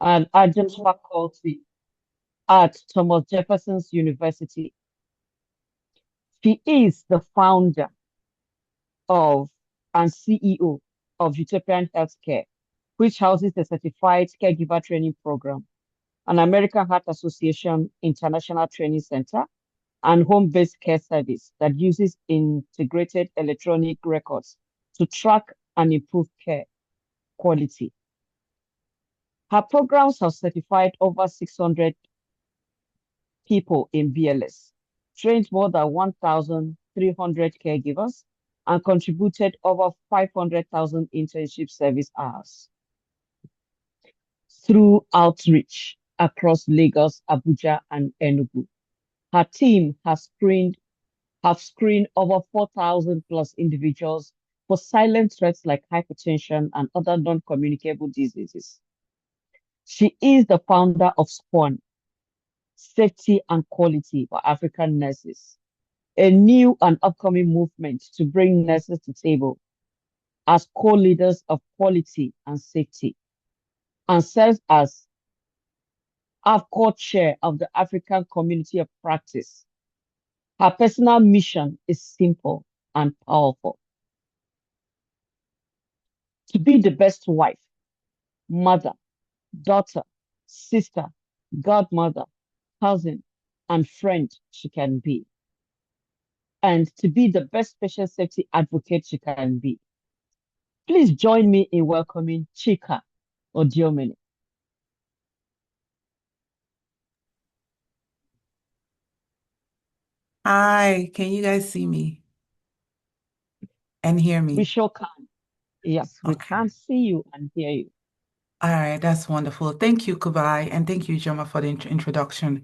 an adjunct faculty at Thomas Jefferson's University. She is the founder of and CEO of Utopian Healthcare, which houses the Certified Caregiver Training Program, an American Heart Association International Training Center, and home-based care service that uses integrated electronic records to track and improve care quality. Her programs have certified over 600 people in BLS, trained more than 1,300 caregivers, and contributed over 500,000 internship service hours through outreach across Lagos, Abuja, and Enugu. Her team have screened over 4,000 plus individuals for silent threats like hypertension and other non-communicable diseases. She is the founder of SQUAN, Safety and Quality for African Nurses, a new and upcoming movement to bring nurses to table as co-leaders of quality and safety, and serves as AFCO chair of the African Community of Practice. Her personal mission is simple and powerful: to be the best wife, mother, daughter, sister, godmother, cousin, and friend she can be, and to be the best patient safety advocate she can be. Please join me in welcoming Chika Odiomene. Hi, can you guys see me and hear We me? sure can. Yes, we Okay. can see you and hear you. All right, that's wonderful. Thank you, Kubai, and thank you, Joma, for the introduction.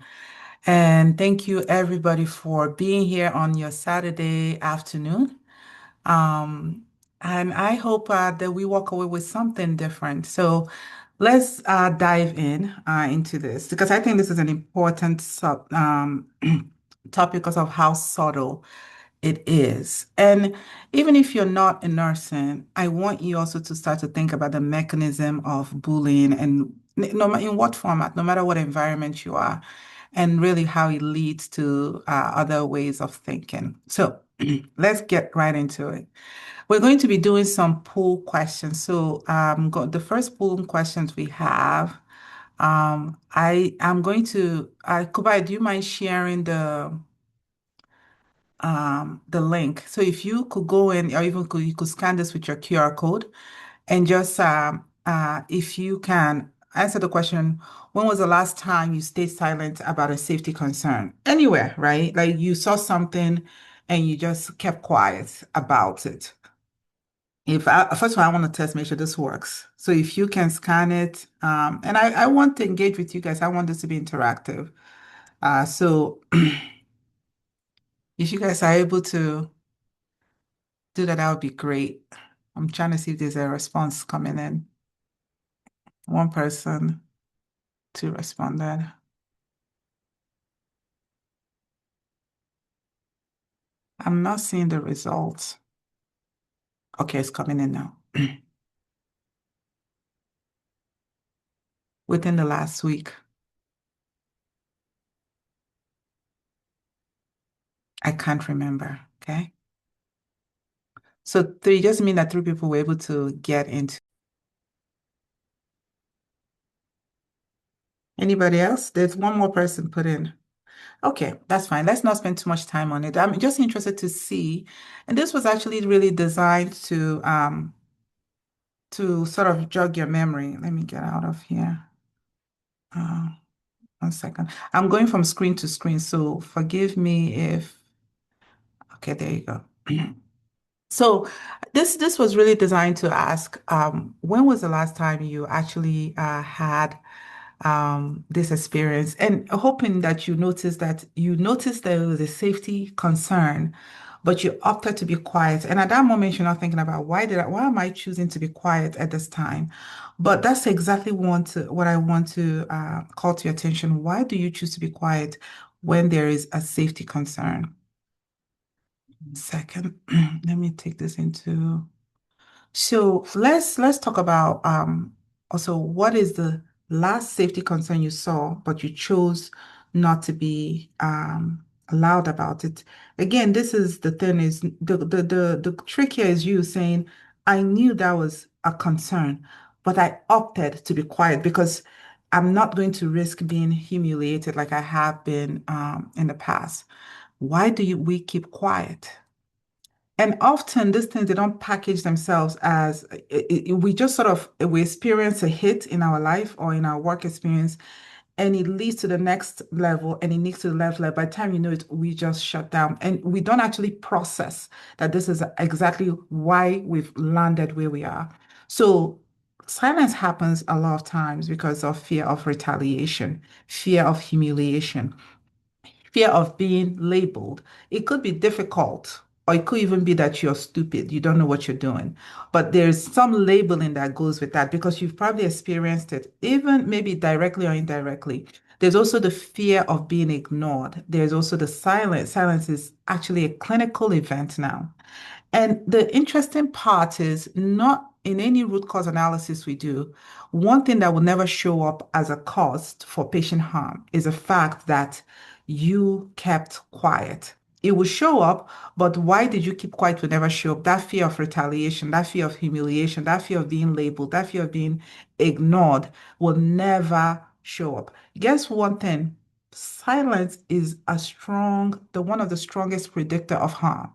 And thank you, everybody, for being here on your Saturday afternoon. Um, and I hope that we walk away with something different. So let's dive in into this because I think this is an important topic because of how subtle it is. And even if you're not in nursing, I want you also to start to think about the mechanism of bullying and in what format, no matter what environment you are, and really how it leads to other ways of thinking. So let's get right into it. We're going to be doing some poll questions. So the first poll questions we have, I am going to, Kubai, do you mind sharing the link? So if you could go in, or even you could scan this with your QR code and just if you can answer the question, when was the last time you stayed silent about a safety concern? Anywhere, right? Like you saw something and you just kept quiet about it. First of all, I want to test, make sure this works. So if you can scan it, and I want to engage with you guys. I want this to be interactive. So if you guys are able to do that, that would be great. I'm trying to see if there's a response coming in. One person to responded. I'm not seeing the results. Okay, it's coming in now. Within the last week. I can't remember. Okay. So three just mean that three people were able to get into. Anybody else? There's one more person put in. Okay, that's fine. Let's not spend too much time on it. I'm just interested to see. And this was actually really designed to sort of jog your memory. Let me get out of here. Uh, one second. I'm going from screen to screen, so forgive me if. Okay, there you go. So this was really designed to ask, when was the last time you actually had this experience, and hoping that you noticed there was a safety concern, but you opted to be quiet. And at that moment, you're not thinking about why am I choosing to be quiet at this time? But that's exactly what I want to call to your attention. Why do you choose to be quiet when there is a safety concern? Second, let me take this into. So let's talk about also what is the last safety concern you saw, but you chose not to be loud about it. Again, this is the thing is the trick here is you saying, I knew that was a concern, but I opted to be quiet because I'm not going to risk being humiliated like I have been in the past. Why do we keep quiet? And often these things, they don't package themselves as we just sort of we experience a hit in our life or in our work experience, and it leads to the next level and it leads to the next level. By the time you know it, we just shut down and we don't actually process that this is exactly why we've landed where we are. So silence happens a lot of times because of fear of retaliation, fear of humiliation, fear of being labeled. It could be difficult, or it could even be that you're stupid, you don't know what you're doing. But there's some labeling that goes with that because you've probably experienced it, even maybe directly or indirectly. There's also the fear of being ignored. There's also the silence. Silence is actually a clinical event now. And the interesting part is not in any root cause analysis we do, one thing that will never show up as a cause for patient harm is the fact that you kept quiet. It will show up, but why did you keep quiet will never show up. That fear of retaliation, that fear of humiliation, that fear of being labeled, that fear of being ignored will never show up. Guess one thing? Silence is the one of the strongest predictor of harm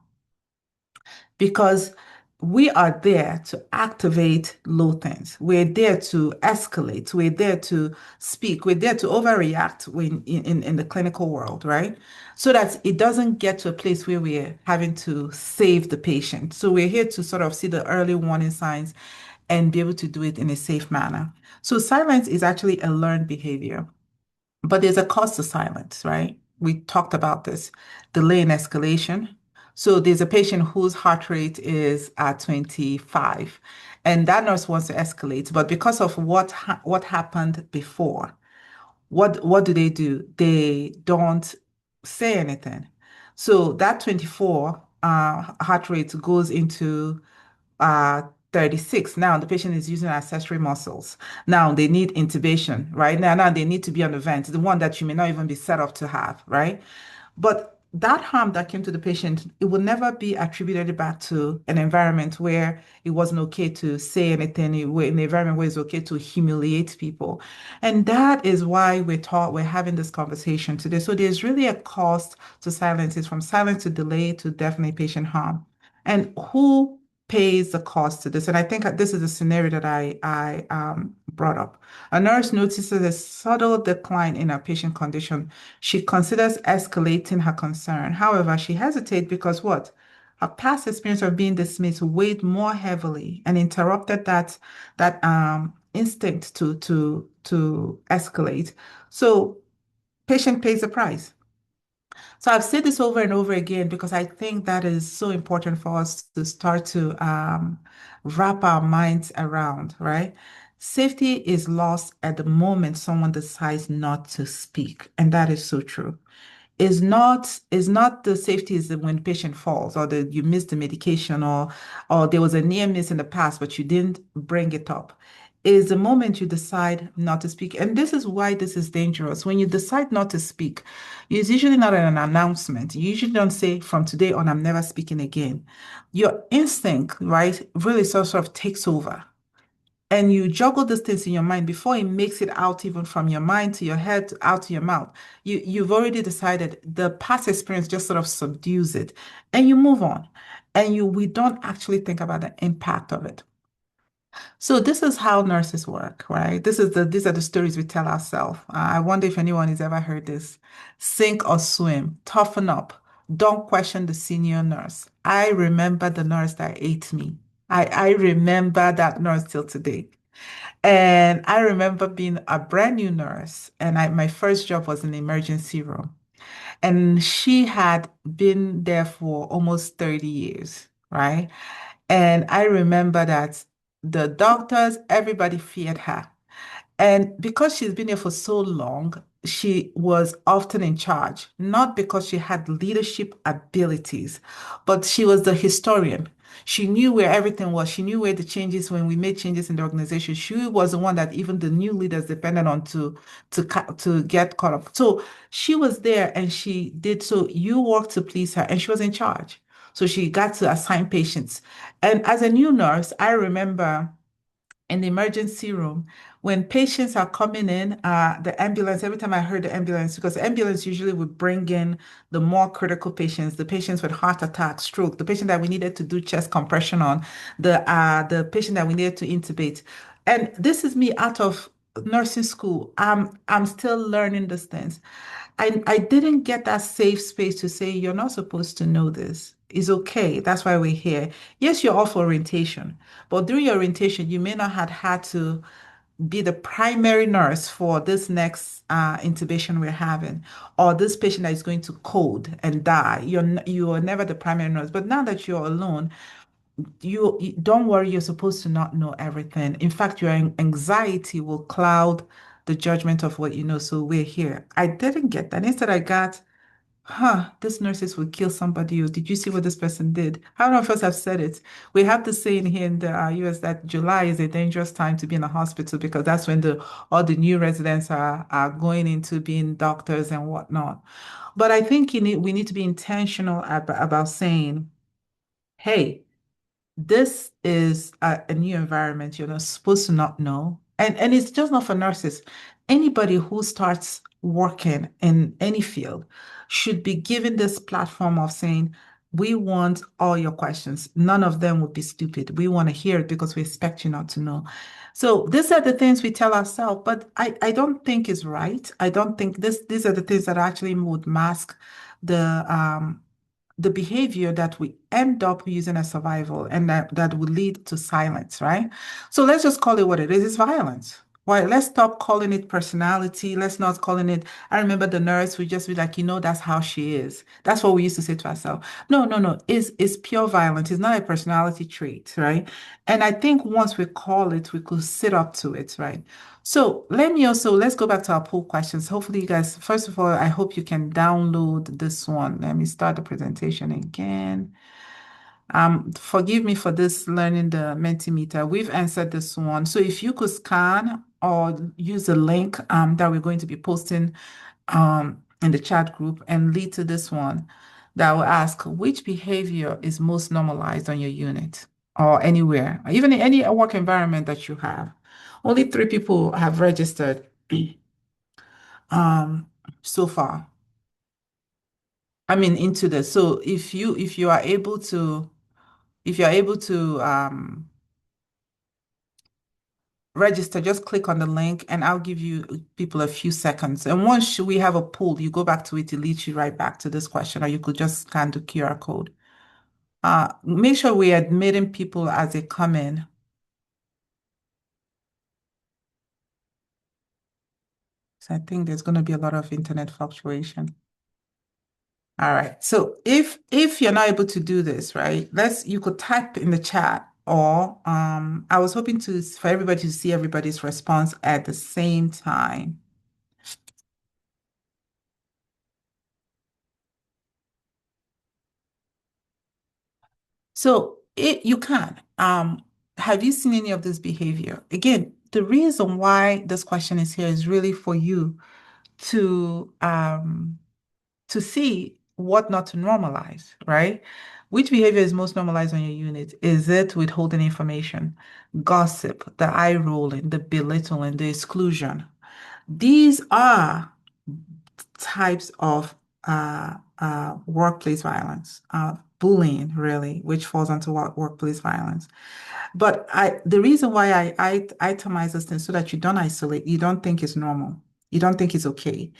because we are there to activate low things. We're there to escalate. We're there to speak. We're there to overreact when in the clinical world, right? So that it doesn't get to a place where we're having to save the patient. So we're here to sort of see the early warning signs and be able to do it in a safe manner. So silence is actually a learned behavior. But there's a cost to silence, right? We talked about this, delay in escalation. So there's a patient whose heart rate is at 25, and that nurse wants to escalate, but because of what happened before, what do? They don't say anything. So that 24 heart rate goes into uh 36. Now the patient is using accessory muscles. Now they need intubation, right? Now they need to be on the vent, the one that you may not even be set up to have, right? But that harm that came to the patient, it will never be attributed back to an environment where it wasn't okay to say anything, in an environment where it's okay to humiliate people. And that is why we're having this conversation today. So there's really a cost to silence. It's from silence to delay to definitely patient harm. And who pays the cost to this? And I think this is a scenario that I brought up. A nurse notices a subtle decline in her patient condition. She considers escalating her concern. However, she hesitates because what? Her past experience of being dismissed weighed more heavily and interrupted that instinct to escalate. So patient pays the price. So I've said this over and over again because I think that is so important for us to start to wrap our minds around, right? Safety is lost at the moment someone decides not to speak, and that is so true. Is not the safety is when the patient falls or you missed the medication or there was a near miss in the past, but you didn't bring it up. Is the moment you decide not to speak. And this is why this is dangerous. When you decide not to speak, it's usually not an announcement. You usually don't say, from today on, I'm never speaking again. Your instinct, right, really sort of takes over and you juggle these things in your mind before it makes it out even from your mind to your head out to your mouth. You've already decided the past experience just sort of subdues it and you move on. And we don't actually think about the impact of it. So this is how nurses work, right? These are the stories we tell ourselves. I wonder if anyone has ever heard this. Sink or swim, toughen up. Don't question the senior nurse. I remember the nurse that ate me. I remember that nurse till today. And I remember being a brand new nurse, and my first job was in the emergency room. And she had been there for almost 30 years, right? And I remember that the doctors, everybody feared her. And because she's been there for so long, she was often in charge, not because she had leadership abilities, but she was the historian. She knew where everything was. She knew where the changes, when we made changes in the organization, she was the one that even the new leaders depended on to get caught up. So she was there and she did. So you worked to please her and she was in charge. So she got to assign patients. And as a new nurse, I remember in the emergency room when patients are coming in, the ambulance, every time I heard the ambulance, because the ambulance usually would bring in the more critical patients, the patients with heart attack, stroke, the patient that we needed to do chest compression on, the patient that we needed to intubate. And this is me out of nursing school. I'm still learning these things. I didn't get that safe space to say, you're not supposed to know this. It's okay. That's why we're here. Yes, you're off orientation, but during your orientation, you may not have had to be the primary nurse for this next intubation we're having, or this patient that is going to code and die. You are never the primary nurse. But now that you're alone, you don't worry, you're supposed to not know everything. In fact, your anxiety will cloud the judgment of what you know. So we're here. I didn't get that. Instead, I got, this nurses will kill somebody. Or did you see what this person did? How many of us have said it? We have the saying here in the US that July is a dangerous time to be in a hospital because that's when the all the new residents are going into being doctors and whatnot. But I think we need to be intentional about saying, hey, this is a new environment. You're not supposed to not know. And it's just not for nurses. Anybody who starts working in any field should be given this platform of saying, we want all your questions. None of them would be stupid. We want to hear it because we expect you not to know. So these are the things we tell ourselves, but I don't think is right. I don't think these are the things that actually would mask the the behavior that we end up using as survival and that would lead to silence, right? So let's just call it what it is. It's violence. Why? Let's stop calling it personality. Let's not calling it. I remember the nurse would just be like, that's how she is. That's what we used to say to ourselves. No, no, no. It's pure violence. It's not a personality trait, right? And I think once we call it, we could sit up to it, right? So let's go back to our poll questions. Hopefully, you guys, first of all, I hope you can download this one. Let me start the presentation again. Forgive me for this learning the Mentimeter. We've answered this one. So if you could scan or use a link that we're going to be posting in the chat group and lead to this one that will ask which behavior is most normalized on your unit or anywhere, even in any work environment that you have. Only 3 people have registered um, so far. I mean, into this. So if you are able to register, just click on the link and I'll give you people a few seconds. And once we have a poll, you go back to it, it leads you right back to this question, or you could just scan the QR code. Make sure we're admitting people as they come in. So I think there's going to be a lot of internet fluctuation. All right. So if you're not able to do this, right, you could type in the chat or I was hoping for everybody to see everybody's response at the same time. So you can. Have you seen any of this behavior? Again, the reason why this question is here is really for you to see what not to normalize, right? Which behavior is most normalized on your unit? Is it withholding information, gossip, the eye rolling, the belittling, the exclusion? These are types of workplace violence, bullying, really, which falls under workplace violence. But the reason why I itemize this thing so that you don't isolate, you don't think it's normal, you don't think it's okay.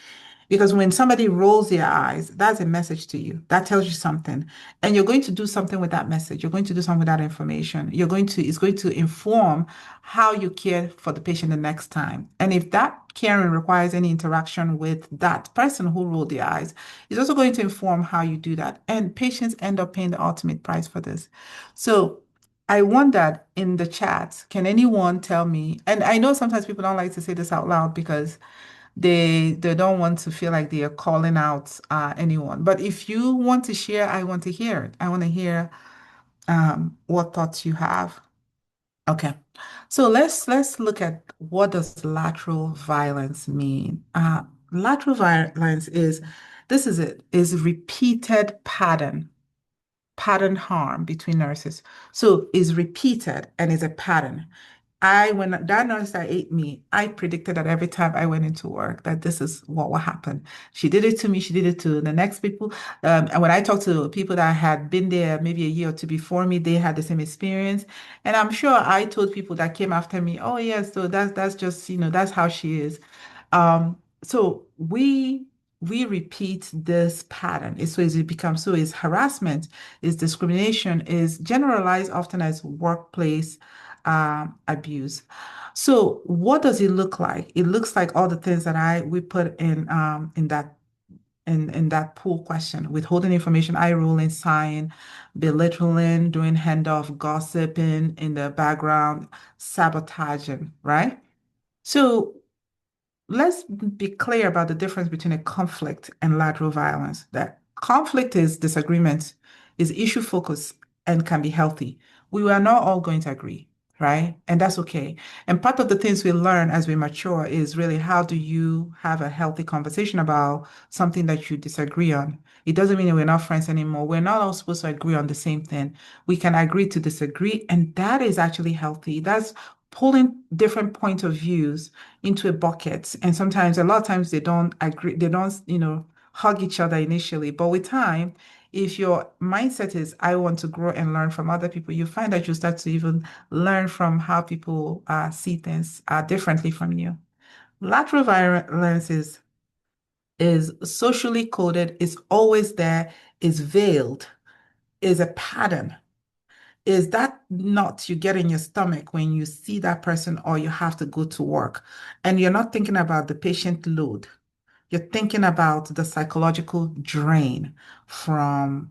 Because when somebody rolls their eyes, that's a message to you. That tells you something. And you're going to do something with that message. You're going to do something with that information. It's going to inform how you care for the patient the next time. And if that caring requires any interaction with that person who rolled their eyes, it's also going to inform how you do that. And patients end up paying the ultimate price for this. So I wondered in the chat, can anyone tell me? And I know sometimes people don't like to say this out loud because they don't want to feel like they are calling out anyone. But if you want to share, I want to hear it. I want to hear what thoughts you have. Okay. So let's look at what does lateral violence mean. Lateral violence is this is it is repeated pattern harm between nurses. So is repeated and is a pattern. When that nurse that ate me, I predicted that every time I went into work that this is what will happen. She did it to me. She did it to the next people. And when I talked to people that had been there maybe a year or two before me, they had the same experience. And I'm sure I told people that came after me, oh yes, so that's just, that's how she is. So we repeat this pattern. So as it becomes so is harassment, is discrimination, is generalized often as workplace abuse. So what does it look like? It looks like all the things that I we put in that pool question: withholding information, eye rolling, sighing, belittling, doing handoff, gossiping in the background, sabotaging, right? So let's be clear about the difference between a conflict and lateral violence. That conflict is disagreement, is issue focus, and can be healthy. We are not all going to agree, right? And that's okay. And part of the things we learn as we mature is really how do you have a healthy conversation about something that you disagree on? It doesn't mean that we're not friends anymore. We're not all supposed to agree on the same thing. We can agree to disagree, and that is actually healthy. That's pulling different point of views into a bucket. And sometimes, a lot of times, they don't agree, they don't, hug each other initially. But with time, if your mindset is, I want to grow and learn from other people, you find that you start to even learn from how people see things differently from you. Lateral violence is socially coded, is always there, is veiled, is a pattern. Is that knot you get in your stomach when you see that person or you have to go to work and you're not thinking about the patient load? You're thinking about the psychological drain from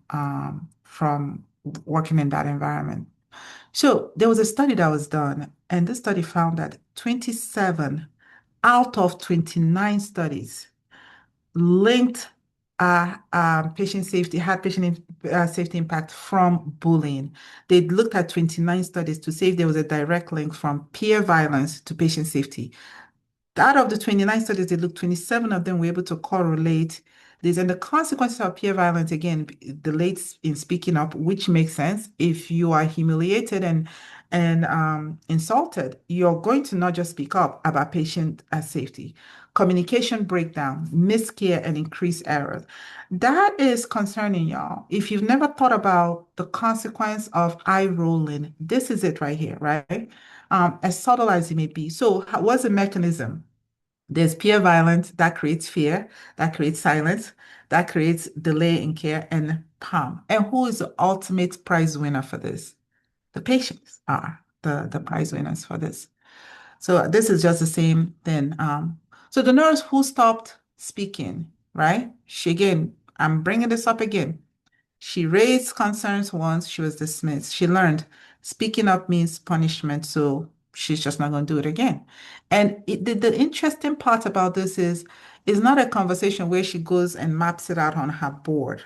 working in that environment. So there was a study that was done, and this study found that 27 out of 29 studies linked patient safety, had safety impact from bullying. They looked at 29 studies to see if there was a direct link from peer violence to patient safety. Out of the 29 studies they looked, 27 of them were able to correlate this. And the consequences of peer violence, again, delays in speaking up, which makes sense. If you are humiliated and insulted, you're going to not just speak up about patient safety. Communication breakdown, miscare, and increased errors. That is concerning, y'all. If you've never thought about the consequence of eye rolling, this is it right here, right? As subtle as it may be. So, what's the mechanism? There's peer violence that creates fear, that creates silence, that creates delay in care and harm. And who is the ultimate prize winner for this? The patients are the prize winners for this. So this is just the same thing. So the nurse who stopped speaking, right? She again, I'm bringing this up again. She raised concerns once, she was dismissed. She learned speaking up means punishment, so she's just not going to do it again. And the interesting part about this is, it's not a conversation where she goes and maps it out on her board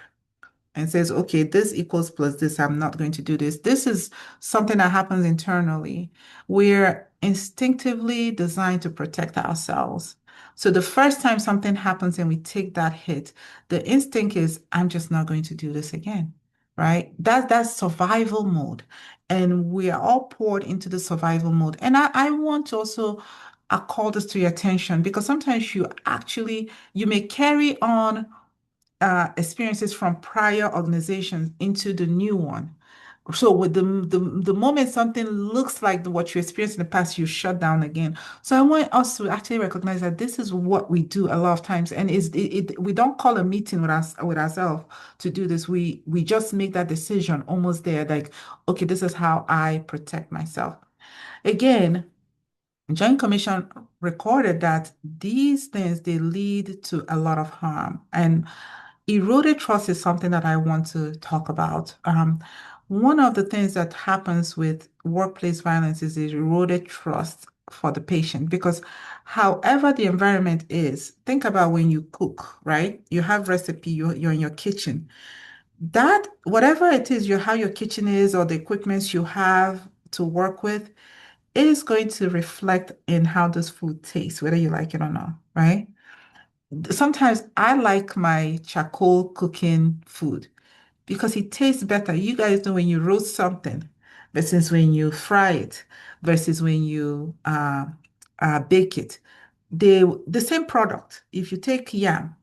and says, okay, this equals plus this, I'm not going to do this. This is something that happens internally. We're instinctively designed to protect ourselves. So the first time something happens and we take that hit, the instinct is, I'm just not going to do this again, right? That's survival mode. And we are all poured into the survival mode. And I want to also call this to your attention because sometimes you may carry on experiences from prior organizations into the new one. So with the moment something looks like what you experienced in the past, you shut down again. So I want us to actually recognize that this is what we do a lot of times, and we don't call a meeting with ourselves to do this. We just make that decision almost there, like, okay, this is how I protect myself. Again, Joint Commission recorded that these things they lead to a lot of harm. And eroded trust is something that I want to talk about. One of the things that happens with workplace violence is eroded trust for the patient because however the environment is, think about when you cook, right? You have recipe, you're in your kitchen. that whatever it is, how your kitchen is or the equipment you have to work with is going to reflect in how this food tastes, whether you like it or not, right? Sometimes I like my charcoal cooking food because it tastes better. You guys know when you roast something versus when you fry it versus when you bake it. The same product. If you take yam,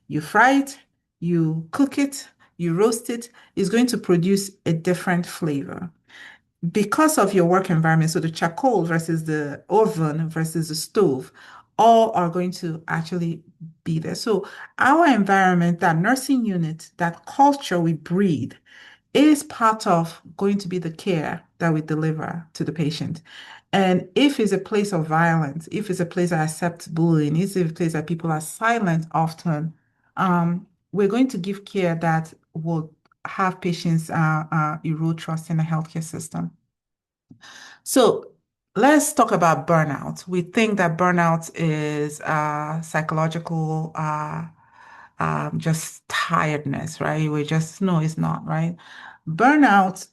you fry it, you cook it, you roast it, is going to produce a different flavor because of your work environment. So the charcoal versus the oven versus the stove, all are going to actually be there. So our environment, that nursing unit, that culture we breathe is part of going to be the care that we deliver to the patient. And if it's a place of violence, if it's a place that accepts bullying, if it's a place that people are silent often, we're going to give care that will have patients erode trust in the healthcare system. So let's talk about burnout. We think that burnout is psychological, just tiredness, right? We just, no, it's not, right? Burnout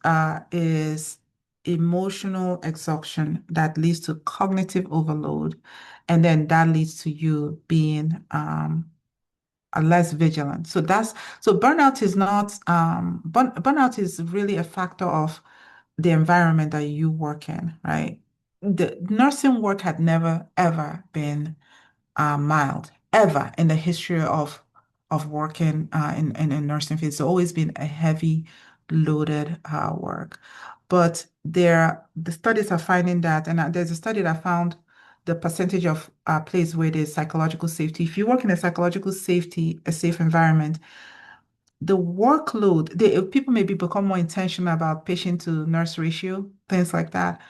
is emotional exhaustion that leads to cognitive overload, and then that leads to you being less vigilant. So burnout is not burnout is really a factor of the environment that you work in, right? The nursing work had never ever been mild ever in the history of working in a nursing field. It's always been a heavy loaded work. But the studies are finding that, and there's a study that found the percentage of place where there's psychological safety. If you work in a psychological safety, a safe environment, the workload, people maybe become more intentional about patient to nurse ratio, things like that.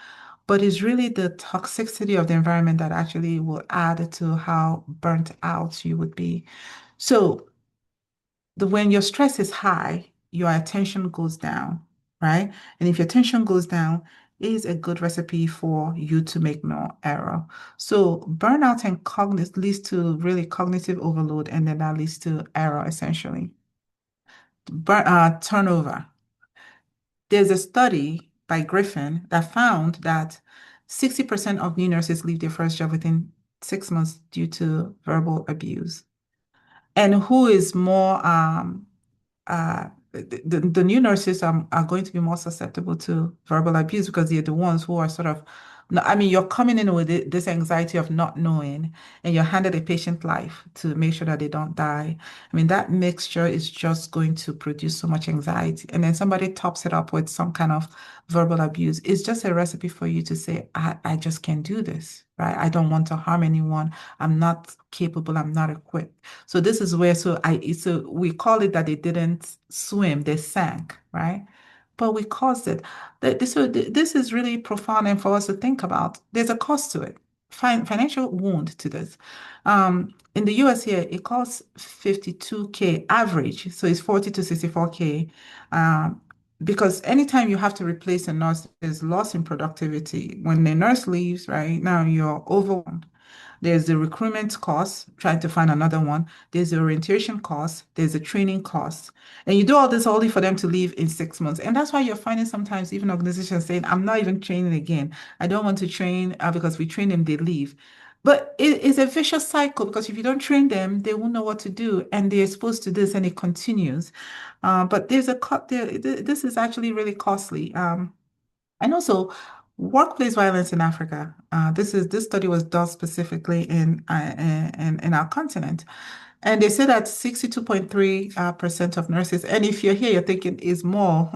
But it's really the toxicity of the environment that actually will add to how burnt out you would be. So when your stress is high, your attention goes down, right? And if your attention goes down, is a good recipe for you to make more error. So burnout and cognitive leads to really cognitive overload, and then that leads to error essentially. Turnover. There's a study by Griffin that found that 60% of new nurses leave their first job within 6 months due to verbal abuse. And who is more the new nurses are going to be more susceptible to verbal abuse because they're the ones who are sort of, no, I mean, you're coming in with this anxiety of not knowing, and you're handed a patient life to make sure that they don't die. I mean, that mixture is just going to produce so much anxiety. And then somebody tops it up with some kind of verbal abuse. It's just a recipe for you to say, I just can't do this, right? I don't want to harm anyone. I'm not capable. I'm not equipped. So this is where so we call it that they didn't swim, they sank, right? But we caused it. This is really profound and for us to think about. There's a cost to it, financial wound to this. In the US here, it costs 52K average, so it's 40 to 64K. Um, because anytime you have to replace a nurse, there's loss in productivity. When the nurse leaves, right now you're overwhelmed. There's the recruitment cost, trying to find another one. There's the orientation cost. There's the training cost. And you do all this only for them to leave in 6 months. And that's why you're finding sometimes even organizations saying, I'm not even training again. I don't want to train because we train them, they leave. But it's a vicious cycle because if you don't train them, they won't know what to do. And they're exposed to this and it continues. But there's a cut there. This is actually really costly. And also, workplace violence in Africa. This study was done specifically in our continent, and they say that 62.3% of nurses. And if you're here, you're thinking is more.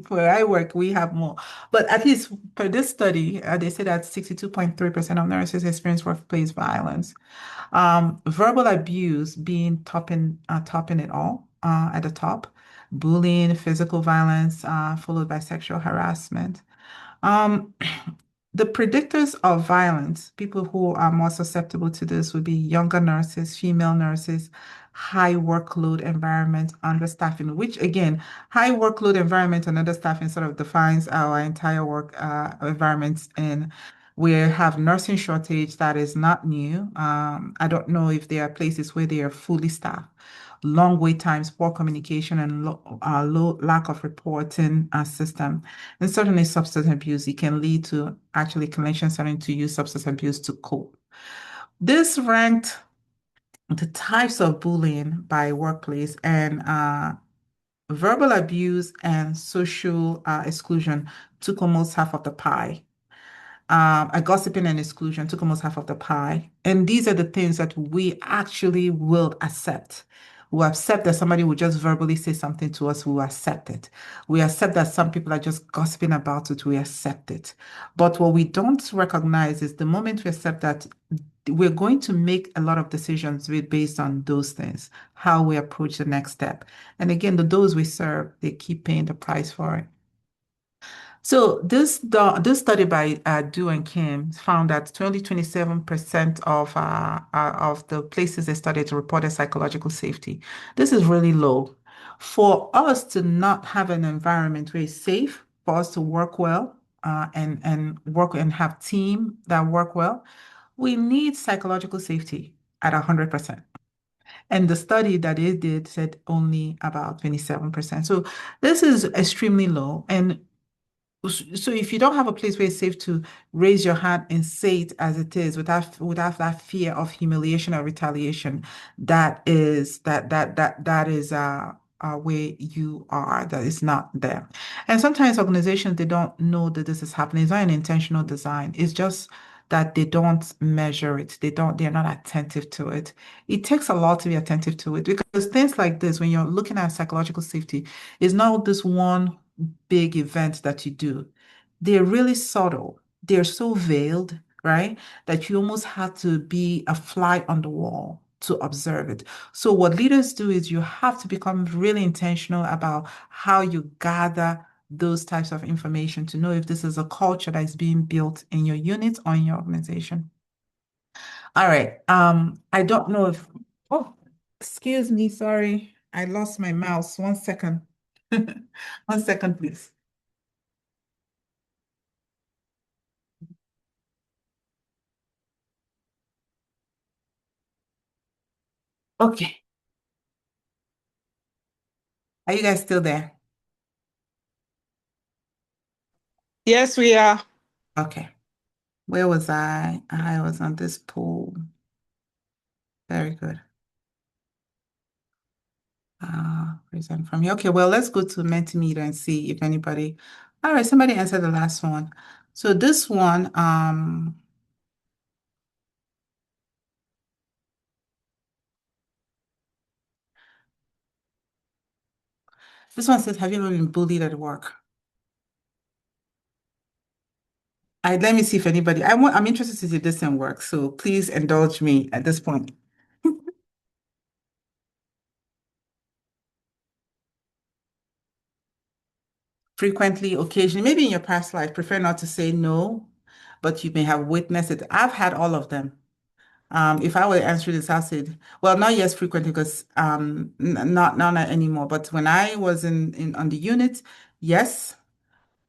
Where I work, we have more, but at least per this study, they say that 62.3% of nurses experience workplace violence. Verbal abuse being topping it all at the top. Bullying, physical violence, followed by sexual harassment. Um, the predictors of violence, people who are more susceptible to this would be younger nurses, female nurses, high workload environment, understaffing, which again, high workload environment and understaffing sort of defines our entire work environments in. We have nursing shortage that is not new. I don't know if there are places where they are fully staffed. Long wait times, poor communication, and low lack of reporting system. And certainly substance abuse. It can lead to actually clinicians starting to use substance abuse to cope. This ranked the types of bullying by workplace and verbal abuse and social exclusion took almost half of the pie. A gossiping and exclusion took almost half of the pie. And these are the things that we actually will accept. We accept that somebody will just verbally say something to us, we will accept it. We accept that some people are just gossiping about it, we accept it. But what we don't recognize is the moment we accept that we're going to make a lot of decisions based on those things, how we approach the next step. And again, the those we serve, they keep paying the price for it. So this study by Du and Kim found that 27% of the places they studied reported psychological safety. This is really low. For us to not have an environment where it's safe for us to work well and work and have team that work well, we need psychological safety at 100%. And the study that they did said only about 27%. So this is extremely low. And so if you don't have a place where it's safe to raise your hand and say it as it is without that fear of humiliation or retaliation, that is where you are, that is not there. And sometimes organizations they don't know that this is happening. It's not an intentional design. It's just that they don't measure it. They're not attentive to it. It takes a lot to be attentive to it because things like this, when you're looking at psychological safety, is not this one big event that you do. They're really subtle. They're so veiled, right? That you almost have to be a fly on the wall to observe it. So what leaders do is you have to become really intentional about how you gather those types of information to know if this is a culture that is being built in your unit or in your organization. All right. I don't know if, oh, excuse me, sorry. I lost my mouse. 1 second. 1 second, please. Okay. Are you guys still there? Yes, we are. Okay. Where was I? I was on this poll. Very good. Present from here. Okay, well, let's go to Mentimeter and see if anybody. All right, somebody answered the last one. So this one says, have you ever been bullied at work? Let me see if anybody, I'm interested to see if this one works. So please indulge me at this point. Frequently, occasionally, maybe in your past life, prefer not to say no, but you may have witnessed it. I've had all of them. If I were to answer this, I said, well, not yes frequently because not anymore. But when I was in on the unit, yes.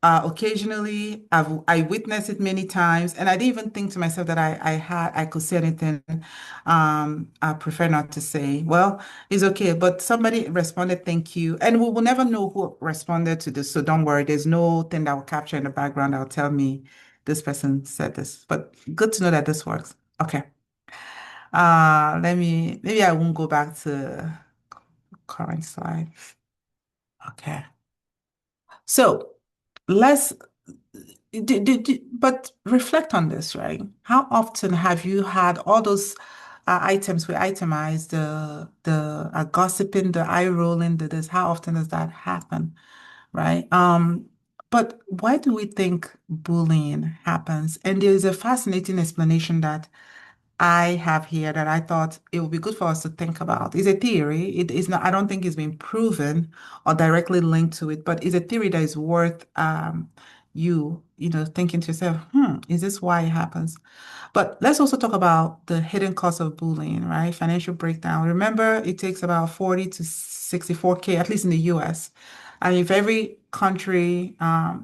Occasionally, I witnessed it many times, and I didn't even think to myself that I could say anything. I prefer not to say. Well, it's okay, but somebody responded, "Thank you," and we will never know who responded to this. So don't worry. There's no thing that will capture in the background that will tell me this person said this. But good to know that this works. Okay. Maybe I won't go back to current slide. Okay. So let's but reflect on this, right? How often have you had all those items we itemized, the gossiping, the eye rolling, the this? How often does that happen, right? But why do we think bullying happens? And there's a fascinating explanation that I have here that I thought it would be good for us to think about. It's a theory. It is not, I don't think it's been proven or directly linked to it, but it's a theory that is worth thinking to yourself, is this why it happens? But let's also talk about the hidden cost of bullying, right? Financial breakdown. Remember, it takes about 40 to 64K, at least in the US. And if every country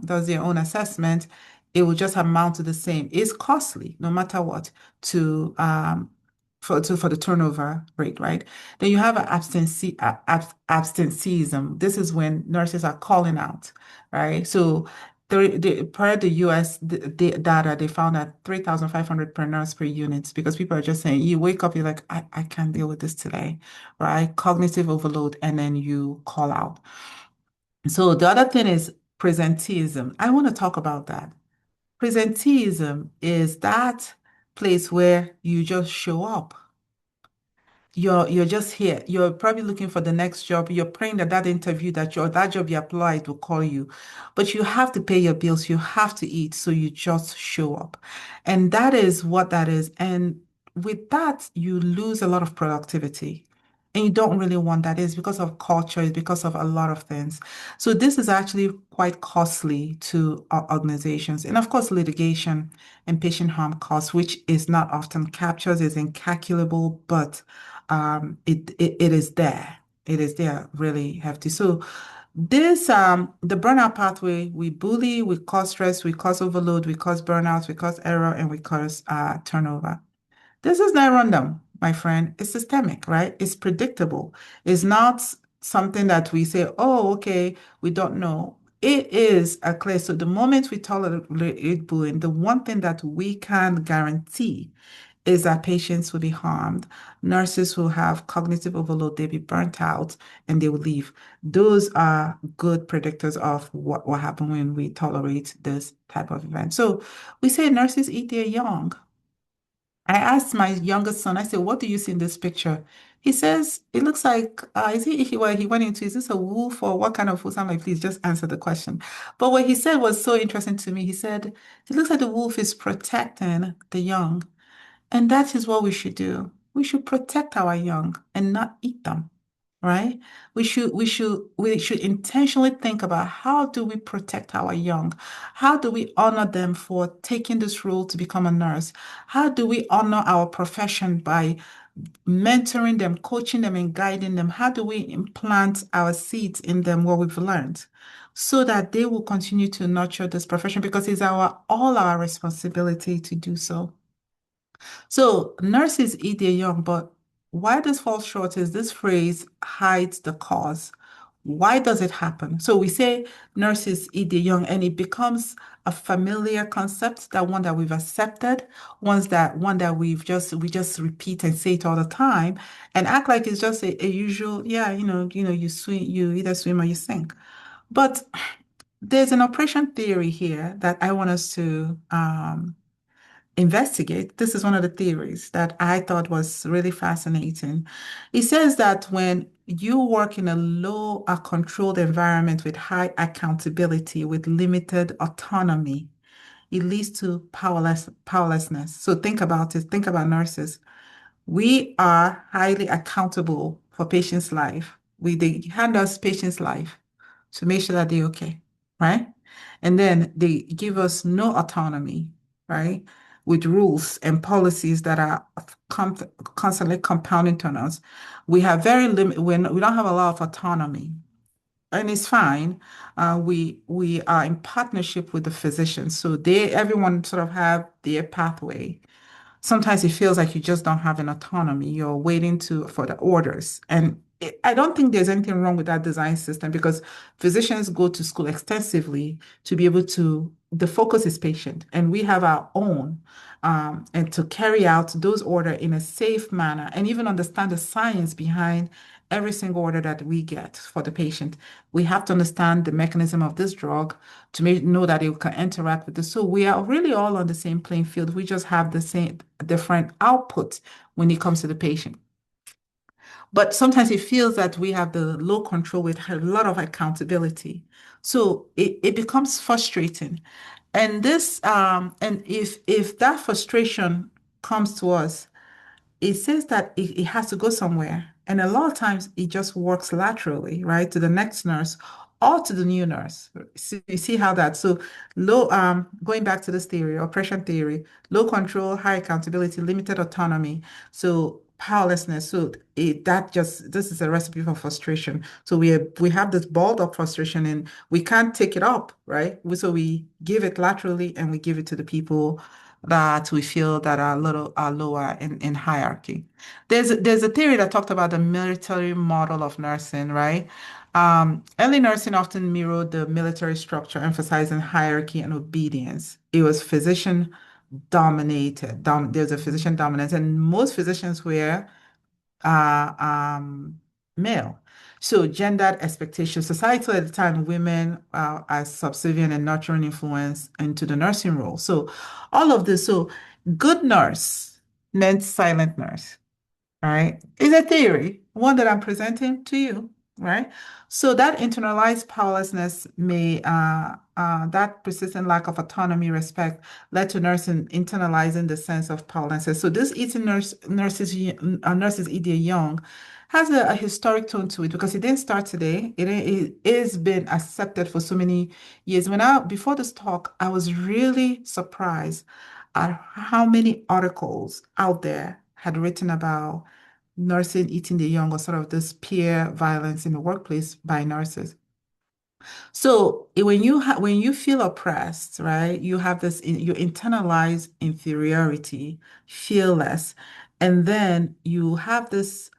does their own assessment, it will just amount to the same. It's costly, no matter what, to for the turnover rate, right? Then you have absenteeism. This is when nurses are calling out, right? So per the US data, they found that 3,500 per nurse per unit because people are just saying, you wake up, you're like, I can't deal with this today, right? Cognitive overload, and then you call out. So the other thing is presenteeism. I want to talk about that. Presenteeism is that place where you just show up. You're just here. You're probably looking for the next job. You're praying that that interview that job you applied will call you, but you have to pay your bills. You have to eat, so you just show up, and that is what that is. And with that, you lose a lot of productivity, and you don't really want that. It's because of culture. It's because of a lot of things. So this is actually quite costly to organizations, and of course, litigation and patient harm costs, which is not often captured, is incalculable, but it is there. It is there, really hefty. So this the burnout pathway, we bully, we cause stress, we cause overload, we cause burnout, we cause error, and we cause turnover. This is not random, my friend. It's systemic, right? It's predictable. It's not something that we say, oh, okay, we don't know. It is a clear. So the moment we tolerate bullying, the one thing that we can guarantee is that patients will be harmed, nurses will have cognitive overload, they'll be burnt out, and they will leave. Those are good predictors of what will happen when we tolerate this type of event. So we say nurses eat their young. I asked my youngest son, I said, what do you see in this picture? He says, it looks like, well, he went into, is this a wolf or what kind of wolf? I'm like, please just answer the question. But what he said was so interesting to me. He said, it looks like the wolf is protecting the young. And that is what we should do. We should protect our young and not eat them, right? We should intentionally think about how do we protect our young? How do we honor them for taking this role to become a nurse? How do we honor our profession by mentoring them, coaching them, and guiding them? How do we implant our seeds in them what we've learned? So that they will continue to nurture this profession because it's all our responsibility to do so. So nurses eat their young, but why this falls short is this phrase hides the cause. Why does it happen? So we say nurses eat their young, and it becomes a familiar concept, that one that we've accepted, one that we just repeat and say it all the time, and act like it's just a usual, yeah, you swim, you either swim or you sink. But there's an operation theory here that I want us to investigate. This is one of the theories that I thought was really fascinating. It says that when you work in a low controlled environment with high accountability, with limited autonomy, it leads to powerlessness. So think about it. Think about nurses. We are highly accountable for patients' life. They hand us patients' life to make sure that they're okay, right? And then they give us no autonomy, right? With rules and policies that are constantly compounding on us. We have very limited, we don't have a lot of autonomy, and it's fine. We are in partnership with the physicians, so everyone sort of have their pathway. Sometimes it feels like you just don't have an autonomy. You're waiting for the orders. And I don't think there's anything wrong with that design system because physicians go to school extensively to be able to, the focus is patient, and we have our own, and to carry out those orders in a safe manner and even understand the science behind every single order that we get for the patient. We have to understand the mechanism of this drug to know that it can interact with this. So we are really all on the same playing field. We just have the same different output when it comes to the patient. But sometimes it feels that we have the low control with a lot of accountability. So it becomes frustrating. And and if that frustration comes to us, it says that it has to go somewhere. And a lot of times it just works laterally, right, to the next nurse or to the new nurse. So you see how that, so going back to this theory, oppression theory, low control, high accountability, limited autonomy. So powerlessness. So this is a recipe for frustration. So we have this balled up frustration and we can't take it up, right? So we give it laterally and we give it to the people that we feel that are lower in hierarchy. There's a theory that talked about the military model of nursing, right? Early nursing often mirrored the military structure, emphasizing hierarchy and obedience. It was physician dominated. There's a physician dominance, and most physicians were male. So gendered expectations. Society at the time, women are subservient and nurturing influence into the nursing role. So all of this. So good nurse meant silent nurse, right? Is a theory, one that I'm presenting to you, right? So that internalized powerlessness that persistent lack of autonomy, respect, led to nursing internalizing the sense of powerlessness. So this eating nurses Edia Young has a historic tone to it because it didn't start today. It has been accepted for so many years. Before this talk, I was really surprised at how many articles out there had written about nursing eating the young or sort of this peer violence in the workplace by nurses. So when you feel oppressed, right, you have you internalize inferiority, feel less, and then you have this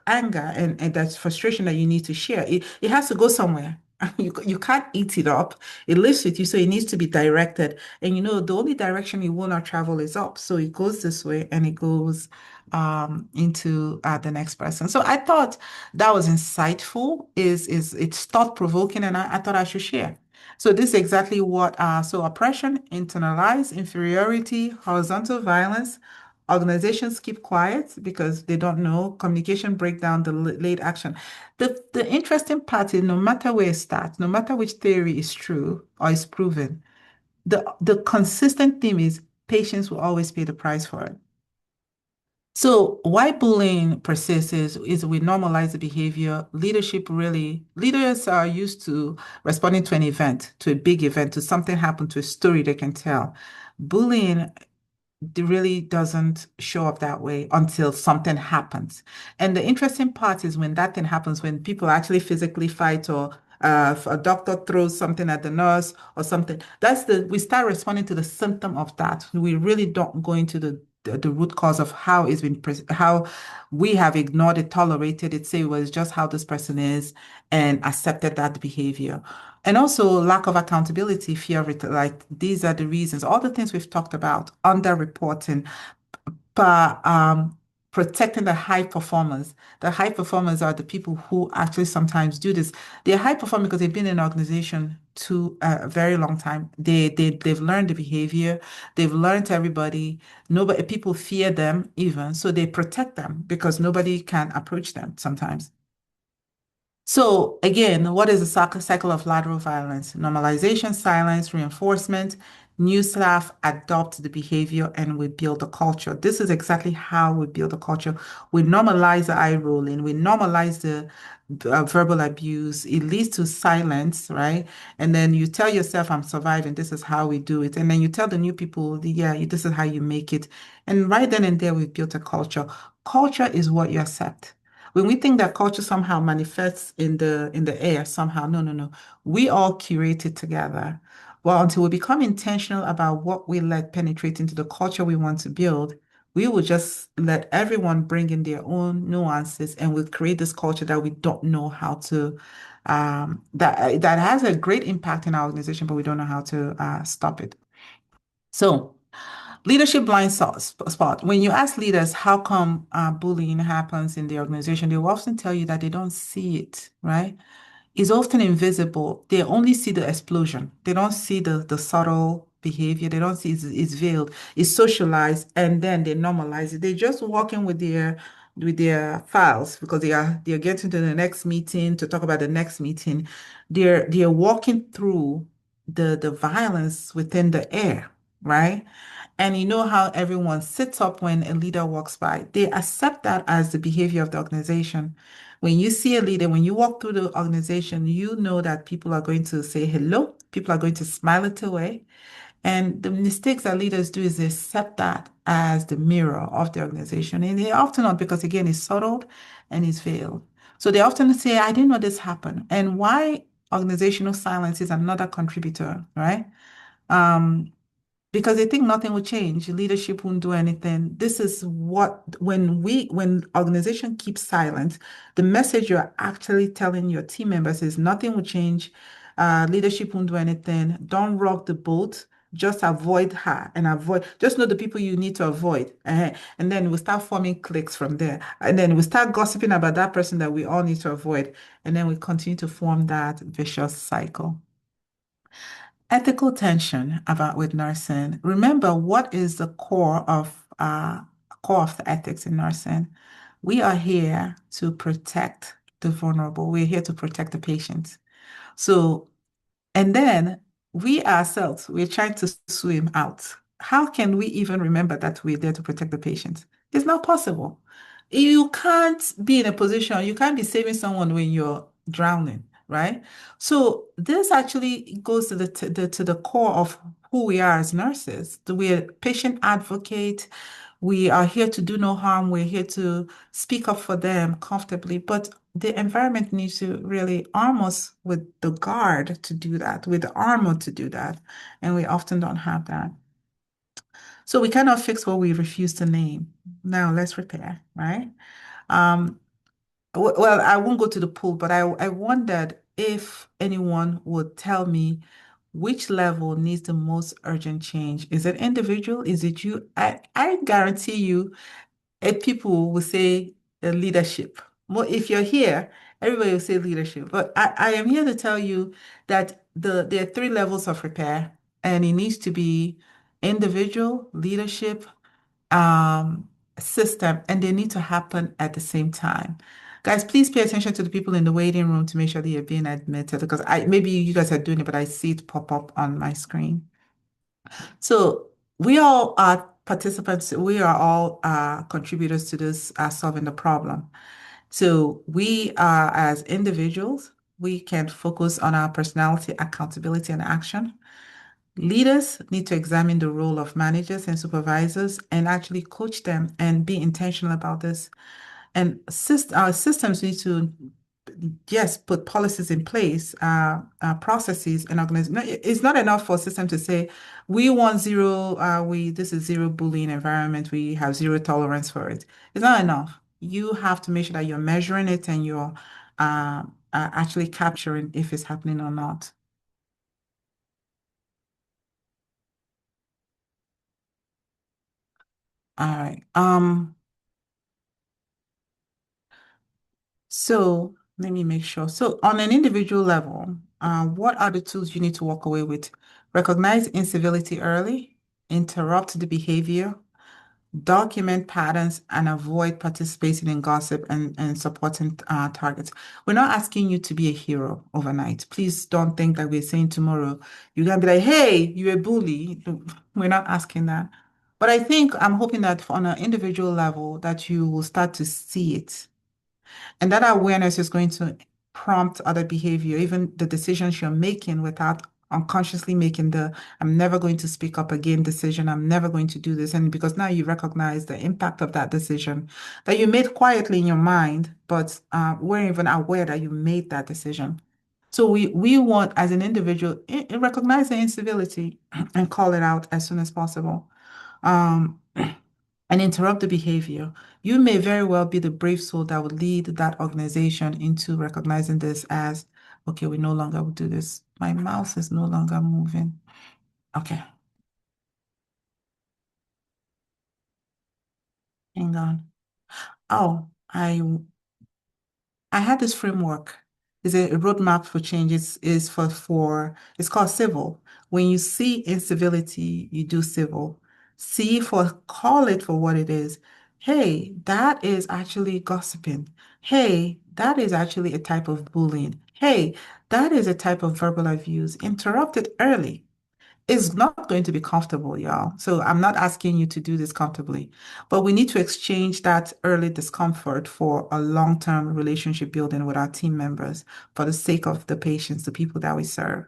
anger and that's frustration that you need to share. It has to go somewhere. You can't eat it up. It lives with you, so it needs to be directed. And the only direction it will not travel is up. So it goes this way and it goes into the next person. So I thought that was insightful. Is it's thought provoking, and I thought I should share. So this is exactly what so oppression, internalized inferiority, horizontal violence. Organizations keep quiet because they don't know. Communication breakdown, delayed action. The interesting part is no matter where it starts, no matter which theory is true or is proven, the consistent theme is patients will always pay the price for it. So why bullying persists is we normalize the behavior. Leaders are used to responding to an event, to a big event, to something happened, to a story they can tell. Bullying it really doesn't show up that way until something happens. And the interesting part is when that thing happens, when people actually physically fight or if a doctor throws something at the nurse or something, we start responding to the symptom of that. We really don't go into the root cause of how we have ignored it, tolerated it, say, well, it's just how this person is, and accepted that behavior. And also lack of accountability, fear of it, like these are the reasons, all the things we've talked about, underreporting, but protecting the high performers. The high performers are the people who actually sometimes do this. They're high performing because they've been in an organization to a very long time. They've learned the behavior, they've learned everybody. Nobody, people fear them even, so they protect them because nobody can approach them sometimes. So again, what is the cycle of lateral violence? Normalization, silence, reinforcement, new staff adopt the behavior, and we build a culture. This is exactly how we build a culture. We normalize the eye rolling, we normalize the verbal abuse. It leads to silence, right? And then you tell yourself, I'm surviving. This is how we do it. And then you tell the new people, yeah, this is how you make it. And right then and there, we've built a culture. Culture is what you accept. When we think that culture somehow manifests in the air somehow, no, no, no. We all curate it together. Well, until we become intentional about what we let penetrate into the culture we want to build, we will just let everyone bring in their own nuances and we'll create this culture that we don't know how to that has a great impact in our organization, but we don't know how to stop it. So leadership blind spot. When you ask leaders how come bullying happens in the organization, they will often tell you that they don't see it, right? It's often invisible. They only see the explosion. They don't see the subtle behavior. They don't see it's veiled, it's socialized, and then they normalize it. They're just walking with their files because they're getting to the next meeting to talk about the next meeting. They're walking through the violence within the air, right? And you know how everyone sits up when a leader walks by. They accept that as the behavior of the organization. When you see a leader, when you walk through the organization, you know that people are going to say hello, people are going to smile it away, And the mistakes that leaders do is they set that as the mirror of the organization. And they often not because, again, it's subtle and it's veiled. So they often say, I didn't know this happened. And why organizational silence is another contributor, right? Um, because they think nothing will change. Leadership won't do anything. This is what when organization keeps silent, the message you're actually telling your team members is nothing will change. Leadership won't do anything. Don't rock the boat. Just avoid her and avoid. Just know the people you need to avoid, and then we start forming cliques from there, and then we start gossiping about that person that we all need to avoid, and then we continue to form that vicious cycle. Ethical tension about with nursing. Remember, what is the core of the ethics in nursing? We are here to protect the vulnerable. We're here to protect the patients. So and then we ourselves, we're trying to swim out. How can we even remember that we're there to protect the patient? It's not possible. You can't be in a position, you can't be saving someone when you're drowning, right? So this actually goes to the core of who we are as nurses. We're patient advocate. We are here to do no harm. We're here to speak up for them comfortably. But the environment needs to really arm us with the guard to do that, with the armor to do that. And we often don't have that. So we cannot fix what we refuse to name. Now let's repair, right? Um, well, I won't go to the pool, but I wondered if anyone would tell me which level needs the most urgent change. Is it individual? Is it you? I guarantee you people will say leadership. If you're here, everybody will say leadership. But I am here to tell you that there are three levels of repair, and it needs to be individual, leadership, um, system, and they need to happen at the same time. Guys, please pay attention to the people in the waiting room to make sure that you're being admitted because maybe you guys are doing it, but I see it pop up on my screen. So we all are participants, we are all contributors to this solving the problem. So we are as individuals, we can focus on our personality, accountability, and action. Leaders need to examine the role of managers and supervisors and actually coach them and be intentional about this. And our systems need to, yes, put policies in place, processes and organizations. No, it's not enough for a system to say, we want zero, this is zero bullying environment. We have zero tolerance for it. It's not enough. You have to make sure that you're measuring it and you're actually capturing if it's happening or not. All right. So let me make sure. So on an individual level, what are the tools you need to walk away with? Recognize incivility early, interrupt the behavior, document patterns, and avoid participating in gossip and supporting targets. We're not asking you to be a hero overnight. Please don't think that we're saying tomorrow you're gonna be like, hey, you're a bully. We're not asking that. But I think I'm hoping that on an individual level that you will start to see it and that awareness is going to prompt other behavior, even the decisions you're making without unconsciously making the I'm never going to speak up again decision. I'm never going to do this. And because now you recognize the impact of that decision that you made quietly in your mind, but weren't even aware that you made that decision. So we want, as an individual, recognize the incivility and call it out as soon as possible. Um, and interrupt the behavior. You may very well be the brave soul that would lead that organization into recognizing this as, okay, we no longer will do this. My mouse is no longer moving. Okay, hang on. Oh, I had this framework. It's a roadmap for change. Is it's called civil. When you see incivility, you do civil. Call it for what it is. Hey, that is actually gossiping. Hey, that is actually a type of bullying. Hey, that is a type of verbal abuse. Interrupt it early. It's not going to be comfortable, y'all. So I'm not asking you to do this comfortably, but we need to exchange that early discomfort for a long-term relationship building with our team members for the sake of the patients, the people that we serve.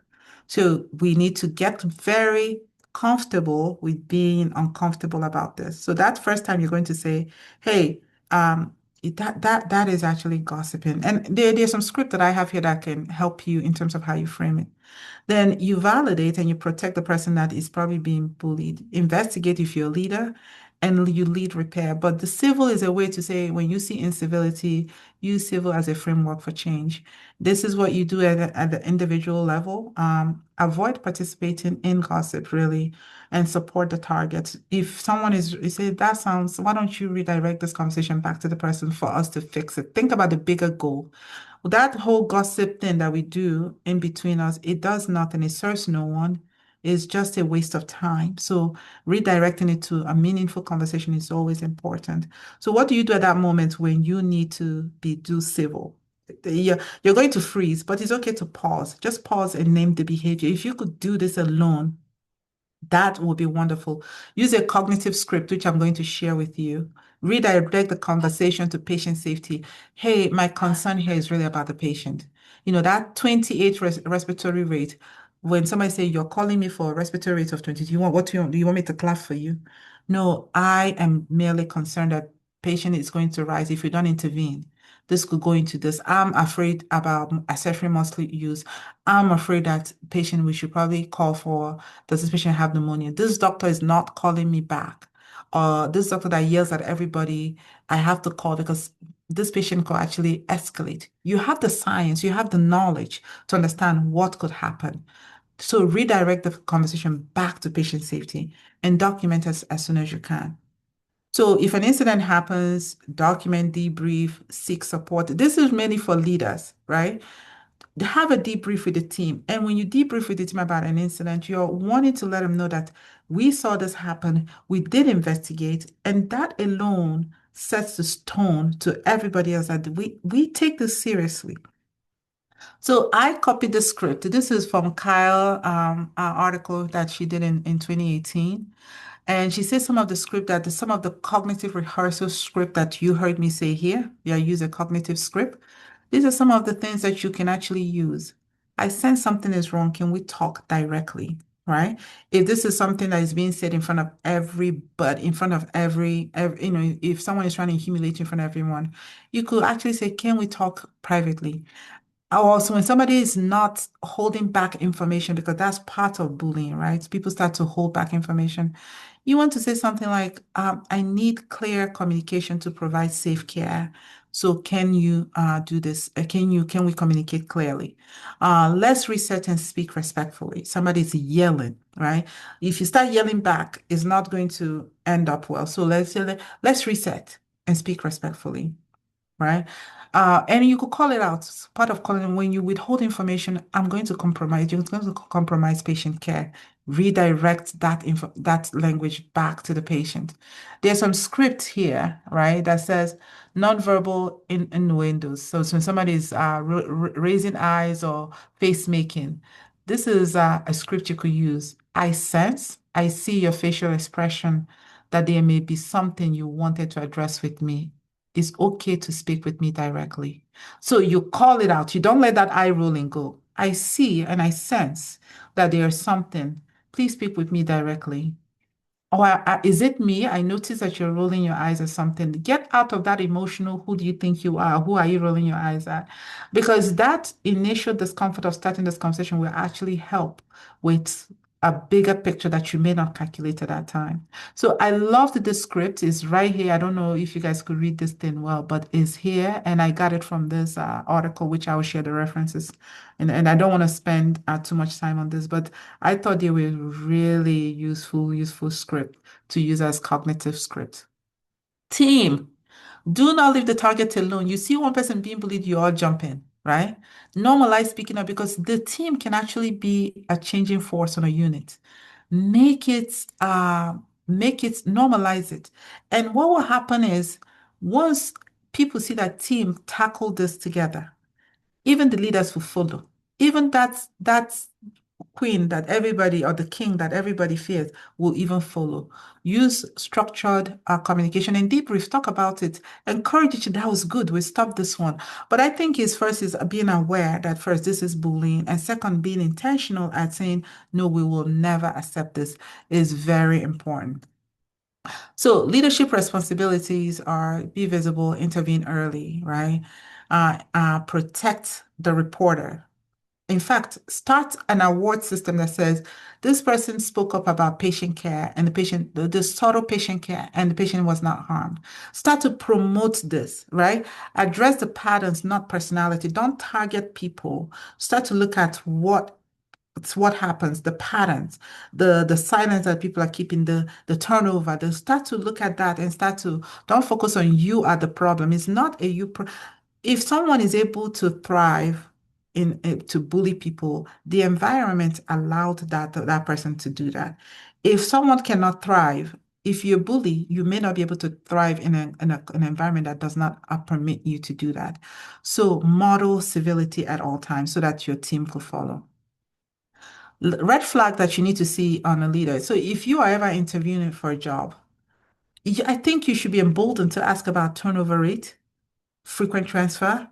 So we need to get very comfortable with being uncomfortable about this. So that first time you're going to say, hey, um, that is actually gossiping. And there's some script that I have here that can help you in terms of how you frame it. Then you validate and you protect the person that is probably being bullied. Investigate if you're a leader and you lead repair. But the civil is a way to say when you see incivility, use civil as a framework for change. This is what you do at the individual level. Avoid participating in gossip, really, and support the target. If someone is, you say, that sounds, why don't you redirect this conversation back to the person for us to fix it? Think about the bigger goal. That whole gossip thing that we do in between us, it does nothing. It serves no one. It's just a waste of time. So redirecting it to a meaningful conversation is always important. So what do you do at that moment when you need to do civil? You're going to freeze, but it's okay to pause. Just pause and name the behavior. If you could do this alone, that would be wonderful. Use a cognitive script, which I'm going to share with you. Redirect the conversation to patient safety. Hey, my concern here is really about the patient. That 28 respiratory rate, when somebody say you're calling me for a respiratory rate of 20, do you want me to clap for you? No, I am merely concerned that patient is going to rise if we don't intervene. This could go into this. I'm afraid about accessory muscle use. I'm afraid that patient we should probably call for, does this patient have pneumonia? This doctor is not calling me back. Or this doctor that yells at everybody, I have to call because this patient could actually escalate. You have the science, you have the knowledge to understand what could happen. So redirect the conversation back to patient safety and document as soon as you can. So if an incident happens, document, debrief, seek support. This is mainly for leaders, right? Have a debrief with the team. And when you debrief with the team about an incident, you're wanting to let them know that we saw this happen, we did investigate, and that alone sets the tone to everybody else that we take this seriously. So I copied the script. This is from Kyle, article that she did in 2018. And she says some of the script some of the cognitive rehearsal script that you heard me say here. Yeah, use a cognitive script. These are some of the things that you can actually use. I sense something is wrong. Can we talk directly? Right? If this is something that is being said in front of everybody, in front of every, if someone is trying to humiliate you in front of everyone, you could actually say, can we talk privately? Also, when somebody is not holding back information, because that's part of bullying, right? People start to hold back information. You want to say something like, I need clear communication to provide safe care. So can you do this? Can we communicate clearly? Let's reset and speak respectfully. Somebody's yelling, right? If you start yelling back, it's not going to end up well. So let's reset and speak respectfully, right? And you could call it out. Part of calling when you withhold information, I'm going to compromise. You're going to compromise patient care. Redirect that language back to the patient. There's some script here, right, that says nonverbal innuendos. So when somebody is raising eyes or face making, this is a script you could use. I see your facial expression that there may be something you wanted to address with me. It's okay to speak with me directly. So you call it out. You don't let that eye rolling go. I see and I sense that there's something. Please speak with me directly. Or is it me? I notice that you're rolling your eyes at something. Get out of that emotional, who do you think you are? Who are you rolling your eyes at? Because that initial discomfort of starting this conversation will actually help with a bigger picture that you may not calculate at that time. So I loved the script. It's right here. I don't know if you guys could read this thing well, but it's here. And I got it from this article, which I will share the references. And I don't want to spend too much time on this, but I thought they were really useful script to use as cognitive script. Team, do not leave the target alone. You see one person being bullied, you all jump in, right? Normalize speaking up because the team can actually be a changing force on a unit. Normalize it. And what will happen is once people see that team tackle this together, even the leaders will follow. Even that's queen that everybody or the king that everybody fears will even follow. Use structured communication and debrief. Talk about it. Encourage each other. That was good. We stopped this one. But I think is first is being aware that first this is bullying, and second being intentional at saying no, we will never accept this is very important. So leadership responsibilities are be visible, intervene early, right? Protect the reporter. In fact, start an award system that says this person spoke up about patient care and the subtle patient care, and the patient was not harmed. Start to promote this, right? Address the patterns, not personality. Don't target people. Start to look at it's what happens, the patterns, the silence that people are keeping, the turnover. They start to look at that and start to don't focus on you are the problem. It's not a you. If someone is able to thrive in to bully people, the environment allowed that person to do that. If someone cannot thrive, if you're a bully, you may not be able to thrive an environment that does not permit you to do that. So model civility at all times so that your team could follow. Red flag that you need to see on a leader. So if you are ever interviewing for a job, I think you should be emboldened to ask about turnover rate, frequent transfer,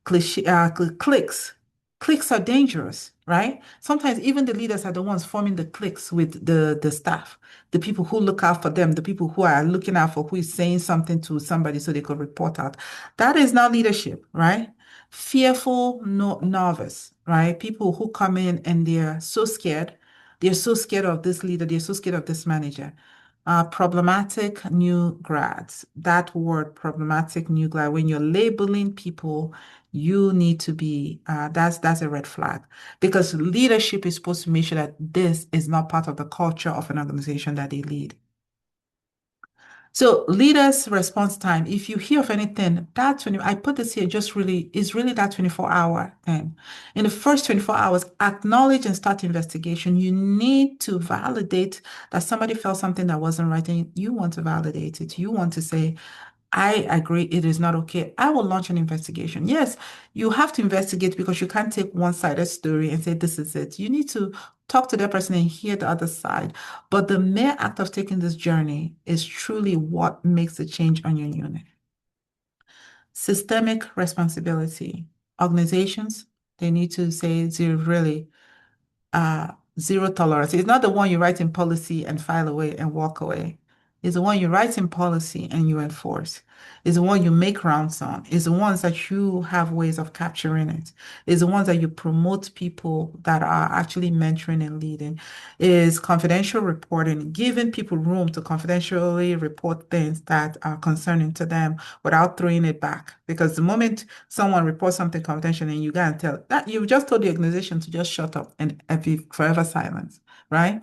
clicks. Clicks are dangerous, right? Sometimes even the leaders are the ones forming the cliques with the staff, the people who look out for them, the people who are looking out for who is saying something to somebody so they could report out. That is not leadership, right? Fearful, no, novice, right? People who come in and they're so scared. They're so scared of this leader. They're so scared of this manager. Problematic new grads. That word, problematic new grad, when you're labeling people, you need to be that's a red flag because leadership is supposed to make sure that this is not part of the culture of an organization that they lead. So leaders response time, if you hear of anything, that 20, I put this here just really is really that 24-hour thing. In the first 24 hours, acknowledge and start investigation. You need to validate that somebody felt something that wasn't right, and you want to validate it. You want to say, I agree, it is not okay. I will launch an investigation. Yes, you have to investigate because you can't take one-sided story and say this is it. You need to talk to that person and hear the other side. But the mere act of taking this journey is truly what makes the change on your unit. Systemic responsibility. Organizations, they need to say zero, really zero tolerance. It's not the one you write in policy and file away and walk away. It's the one you write in policy and you enforce. It's the one you make rounds on. It's the ones that you have ways of capturing it. It's the ones that you promote people that are actually mentoring and leading. Is confidential reporting, giving people room to confidentially report things that are concerning to them without throwing it back. Because the moment someone reports something confidential and you go and tell that you've just told the organization to just shut up and be forever silent, right?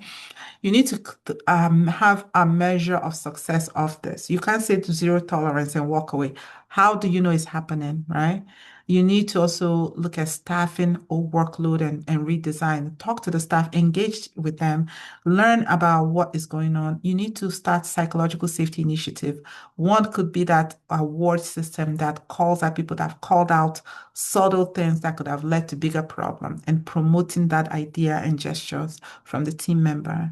You need to have a measure of success of this. You can't say to zero tolerance and walk away. How do you know it's happening, right? You need to also look at staffing or workload and redesign. Talk to the staff, engage with them, learn about what is going on. You need to start psychological safety initiative. One could be that award system that calls out people that have called out subtle things that could have led to bigger problems and promoting that idea and gestures from the team member.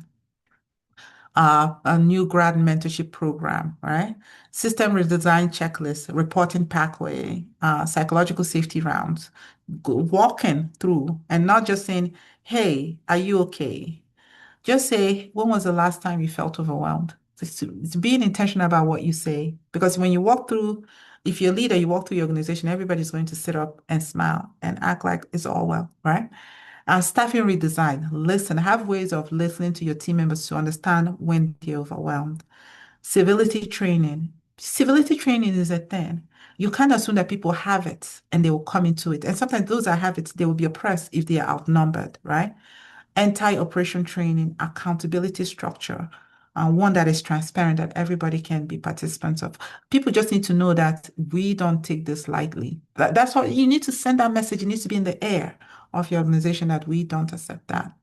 A new grad mentorship program, right? System redesign checklist, reporting pathway, psychological safety rounds, walking through and not just saying, hey, are you okay? Just say, when was the last time you felt overwhelmed? It's being intentional about what you say. Because when you walk through, if you're a leader, you walk through your organization, everybody's going to sit up and smile and act like it's all well, right? Staffing redesign. Listen, have ways of listening to your team members to understand when they're overwhelmed. Civility training. Civility training is a thing. You can't assume that people have it and they will come into it. And sometimes those that have it, they will be oppressed if they are outnumbered, right? Anti-operation training, accountability structure, one that is transparent that everybody can be participants of. People just need to know that we don't take this lightly. That's what you need to send that message. It needs to be in the air of your organization that we don't accept that.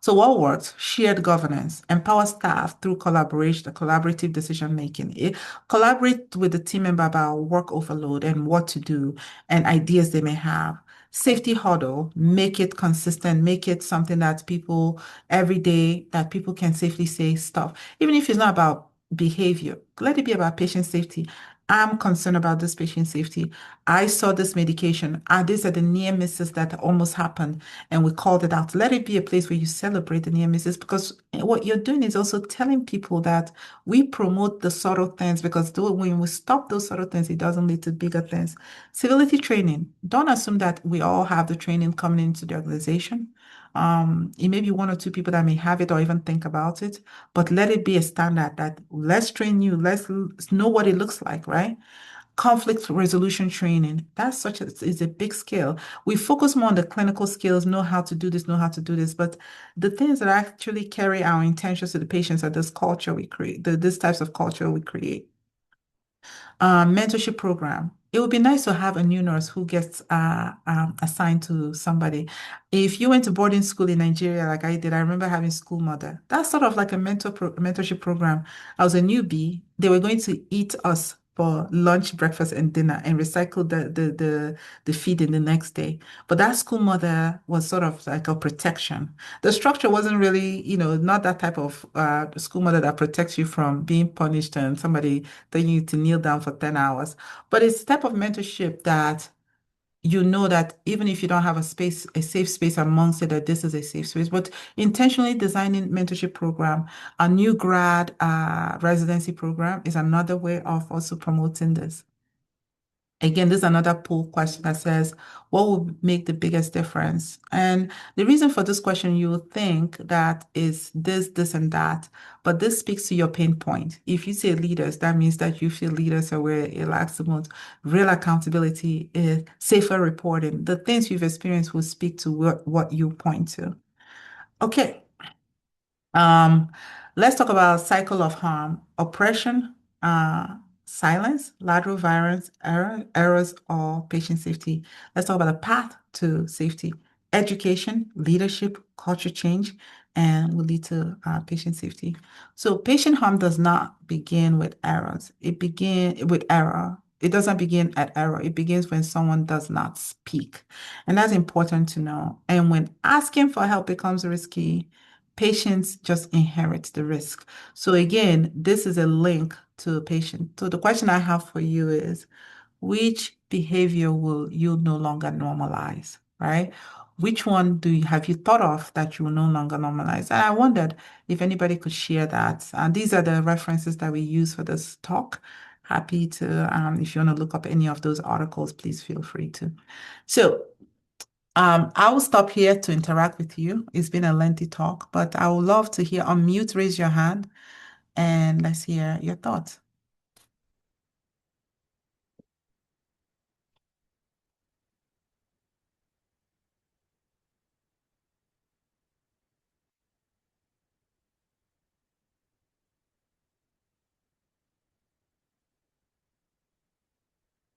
So what works? Shared governance, empower staff through collaboration, collaborative decision making. Collaborate with the team member about work overload and what to do and ideas they may have. safety huddle, make it consistent, make it something that people every day that people can safely say stuff. Even if it's not about behavior, let it be about patient safety. I'm concerned about this patient safety. I saw this medication. These are the near misses that almost happened, and we called it out. Let it be a place where you celebrate the near misses because what you're doing is also telling people that we promote the subtle things because when we stop those subtle things, it doesn't lead to bigger things. Civility training. Don't assume that we all have the training coming into the organization. It may be one or two people that may have it or even think about it, but let it be a standard that let's train you, know what it looks like, right? Conflict resolution training. That's such a is a big skill. We focus more on the clinical skills, know how to do this, know how to do this, but the things that actually carry our intentions to the patients are this culture we create, this types of culture we create. Mentorship program. It would be nice to have a new nurse who gets assigned to somebody. If you went to boarding school in Nigeria, like I did, I remember having school mother. That's sort of like a mentorship program. I was a newbie. They were going to eat us for lunch, breakfast, and dinner, and recycle the feed in the next day. But that school mother was sort of like a protection. The structure wasn't really, not that type of school mother that protects you from being punished and somebody telling you to kneel down for 10 hours. But it's the type of mentorship that you know that even if you don't have a safe space amongst it, that this is a safe space. But intentionally designing mentorship program, a new grad residency program is another way of also promoting this. Again, this is another poll question that says, what would make the biggest difference? And the reason for this question, you would think that is this, and that, but this speaks to your pain point. If you say leaders, that means that you feel leaders are where it lacks the most. Real accountability is safer reporting. The things you've experienced will speak to what you point to. Okay. Um, let's talk about cycle of harm, oppression, silence, lateral violence, errors, or patient safety. Let's talk about the path to safety, education, leadership, culture change, and will lead to patient safety. So patient harm does not begin with errors. It begins with error. It doesn't begin at error. It begins when someone does not speak. And that's important to know. And when asking for help becomes risky, patients just inherit the risk. So again, this is a link to a patient. So the question I have for you is, which behavior will you no longer normalize, right? Which one have you thought of that you will no longer normalize? And I wondered if anybody could share that. And these are the references that we use for this talk. Happy to, if you want to look up any of those articles, please feel free to. So I will stop here to interact with you. It's been a lengthy talk, but I would love to hear unmute, raise your hand, and let's hear your thoughts.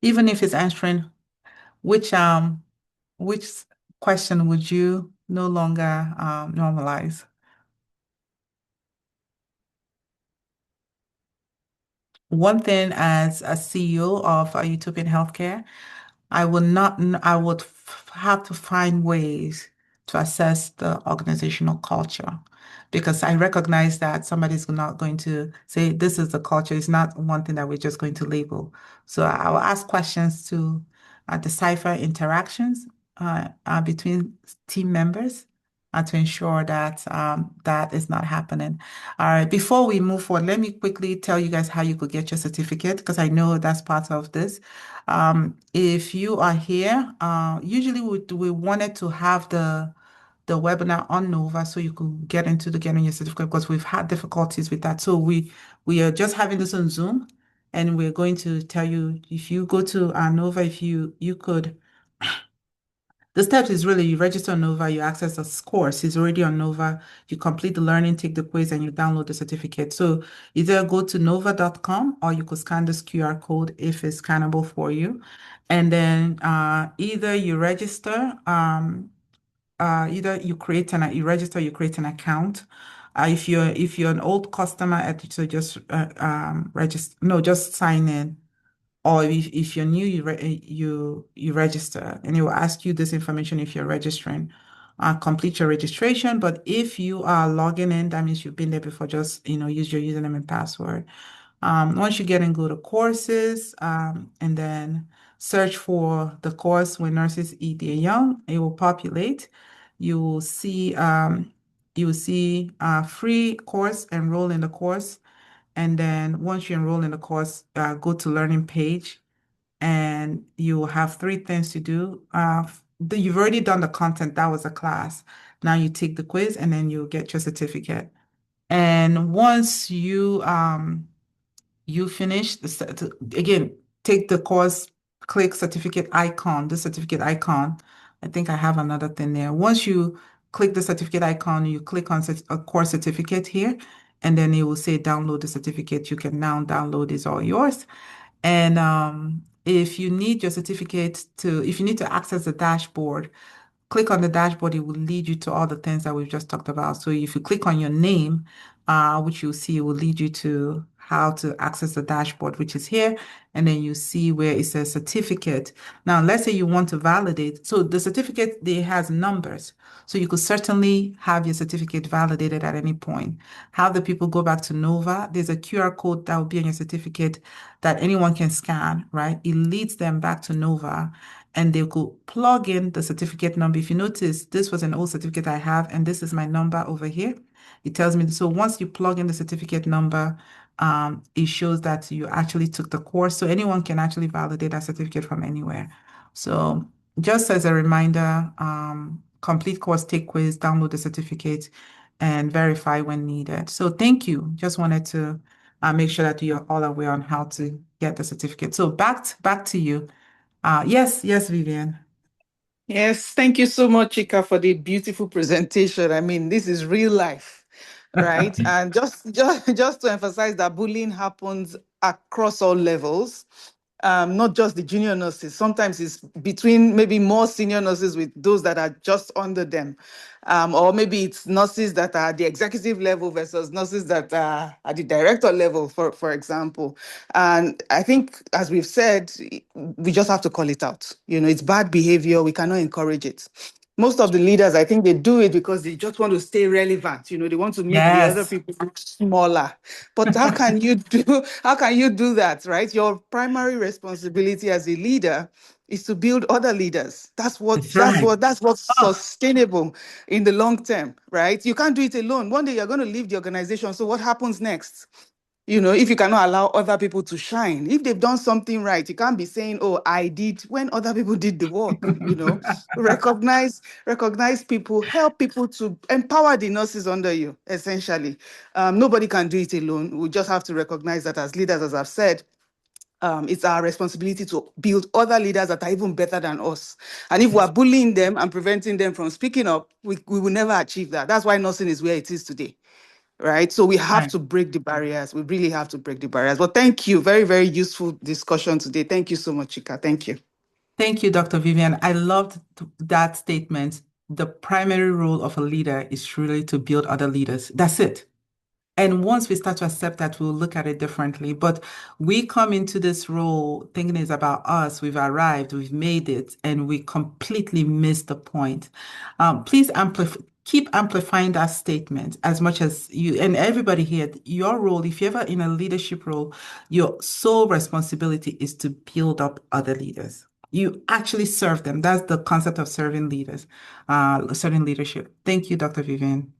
Even if it's answering which um which question would you no longer normalize? One thing as a CEO of Utopian Healthcare, I would not, I would have to find ways to assess the organizational culture because I recognize that somebody's not going to say this is the culture. It's not one thing that we're just going to label. So I will ask questions to decipher interactions between team members to ensure that that is not happening. All right, before we move forward, let me quickly tell you guys how you could get your certificate because I know that's part of this. If you are here, usually we wanted to have the webinar on Nova so you could get into the getting your certificate because we've had difficulties with that. So we are just having this on Zoom, and we're going to tell you if you go to Nova, if you could. The steps is really you register on Nova, you access a course, it's already on Nova, you complete the learning, take the quiz, and you download the certificate. So either go to nova.com or you could scan this QR code if it's scannable for you. And then either you register, either you register, you create an account. If you're an old customer, so just register, no, just sign in or if you're new, you register, and it will ask you this information if you're registering. Complete your registration, but if you are logging in, that means you've been there before. Just use your username and password. Once you get in, go to courses, and then search for the course When Nurses Eat Their Young. It will populate. You will see free course, enroll in the course. And then once you enroll in the course, go to learning page, and you will have three things to do. You've already done the content, that was a class. Now you take the quiz, and then you'll get your certificate. And once you finish again, take the course, click certificate icon, the certificate icon. I think I have another thing there. Once you click the certificate icon, you click on a course certificate here, and then it will say download the certificate. You can now download, it's all yours. And if you need your certificate if you need to access the dashboard, click on the dashboard. It will lead you to all the things that we've just talked about. So if you click on your name, which you'll see, it will lead you to how to access the dashboard, which is here. And then you see where it says certificate. Now, let's say you want to validate. So the certificate, it has numbers. So you could certainly have your certificate validated at any point. How the people go back to Nova, there's a QR code that will be on your certificate that anyone can scan, right? It leads them back to Nova, and they could plug in the certificate number. If you notice, this was an old certificate I have, and this is my number over here. It tells me, so once you plug in the certificate number, it shows that you actually took the course. So anyone can actually validate that certificate from anywhere. So just as a reminder, complete course, take quiz, download the certificate, and verify when needed. So thank you. Just wanted to make sure that you're all aware on how to get the certificate. So back to you. Yes, Vivian. Yes, thank you so much, Chika, for the beautiful presentation. I mean, this is real life, right? And just to emphasize that bullying happens across all levels, not just the junior nurses. Sometimes it's between maybe more senior nurses with those that are just under them. Or maybe it's nurses that are the executive level versus nurses that are at the director level, for example. And I think, as we've said, we just have to call it out. It's bad behavior. We cannot encourage it. Most of the leaders, I think they do it because they just want to stay relevant. They want to make the other Yes, people look smaller. But how can you do that, right? Your primary responsibility as a leader is to build other leaders. That's what that's that's right. what that's what's Oh, sustainable in the long term, right? You can't do it alone. One day you're going to leave the organization. So what happens next? If you cannot allow other people to shine, if they've done something right, you can't be saying, "Oh, I did," when other people did the work. Recognize people, help people to empower the nurses under you, essentially. Nobody can do it alone. We just have to recognize that as leaders, as I've said, it's our responsibility to build other leaders that are even better than us. And if we're bullying them and preventing them from speaking up, we will never achieve that. That's why nursing is where it is today. Right. So we have right. to break the barriers. We really have to break the barriers. But thank you. Very, very useful discussion today. Thank you so much, Chika. Thank you. Thank you, Dr. Vivian. I loved that statement. The primary role of a leader is truly to build other leaders. That's it. And once we start to accept that, we'll look at it differently. But we come into this role thinking it's about us. We've arrived, we've made it, and we completely miss the point. Please keep amplifying that statement as much as you and everybody here. Your role, if you're ever in a leadership role, your sole responsibility is to build up other leaders. You actually serve them. That's the concept of serving leaders, serving leadership. Thank you, Dr. Vivian.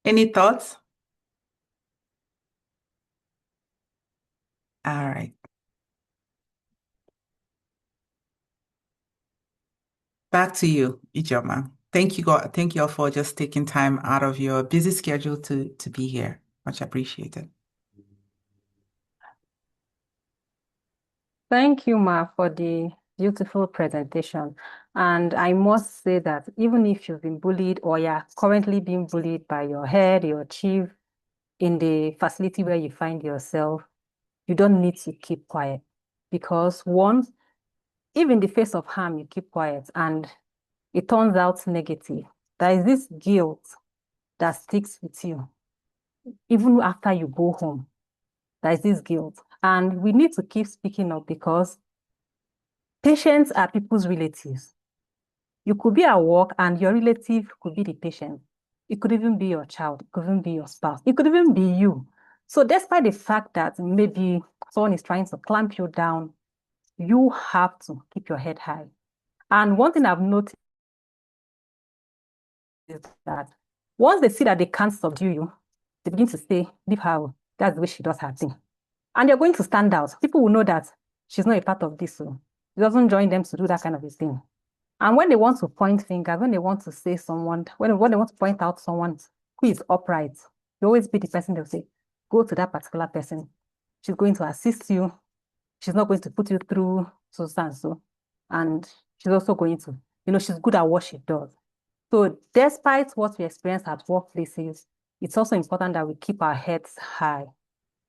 Any thoughts? All right. Back to you, Ijoma. Thank you, God. Thank you all for just taking time out of your busy schedule to be here. Much appreciated. Thank you, Ma, for the beautiful presentation. And I must say that even if you've been bullied or you're currently being bullied by your head, your chief, in the facility where you find yourself, you don't need to keep quiet. Because one, if in the face of harm, you keep quiet and it turns out negative. There is this guilt that sticks with you. Even after you go home, there is this guilt. And we need to keep speaking up because patients are people's relatives. You could be at work and your relative could be the patient. It could even be your child. It could even be your spouse. It could even be you. So despite the fact that maybe someone is trying to clamp you down, you have to keep your head high. And one thing I've noticed is that once they see that they can't subdue you, they begin to say, leave her. That's the way she does her thing. And you're going to stand out. People will know that she's not a part of this. So it doesn't join them to do that kind of a thing. And when they want to point fingers, when they want to say someone, when they want to point out someone who is upright, you always be the person they'll say, go to that particular person. She's going to assist you. She's not going to put you through so and so. And she's also going to, she's good at what she does. So despite what we experience at workplaces, it's also important that we keep our heads high.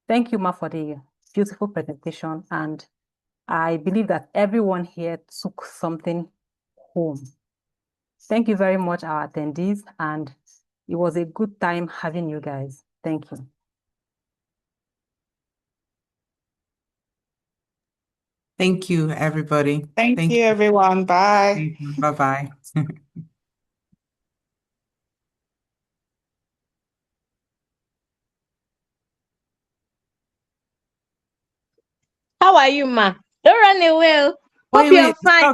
Thank you, Ma, for the beautiful presentation. And I believe that everyone here took something home. Thank you very much, our attendees. And it was a good time having you guys. Thank you. Thank you, everybody. Thank you, everyone. Bye. Thank you. Bye-bye. How are you, ma? Don't run away. Hope you're Wait, fine. stop.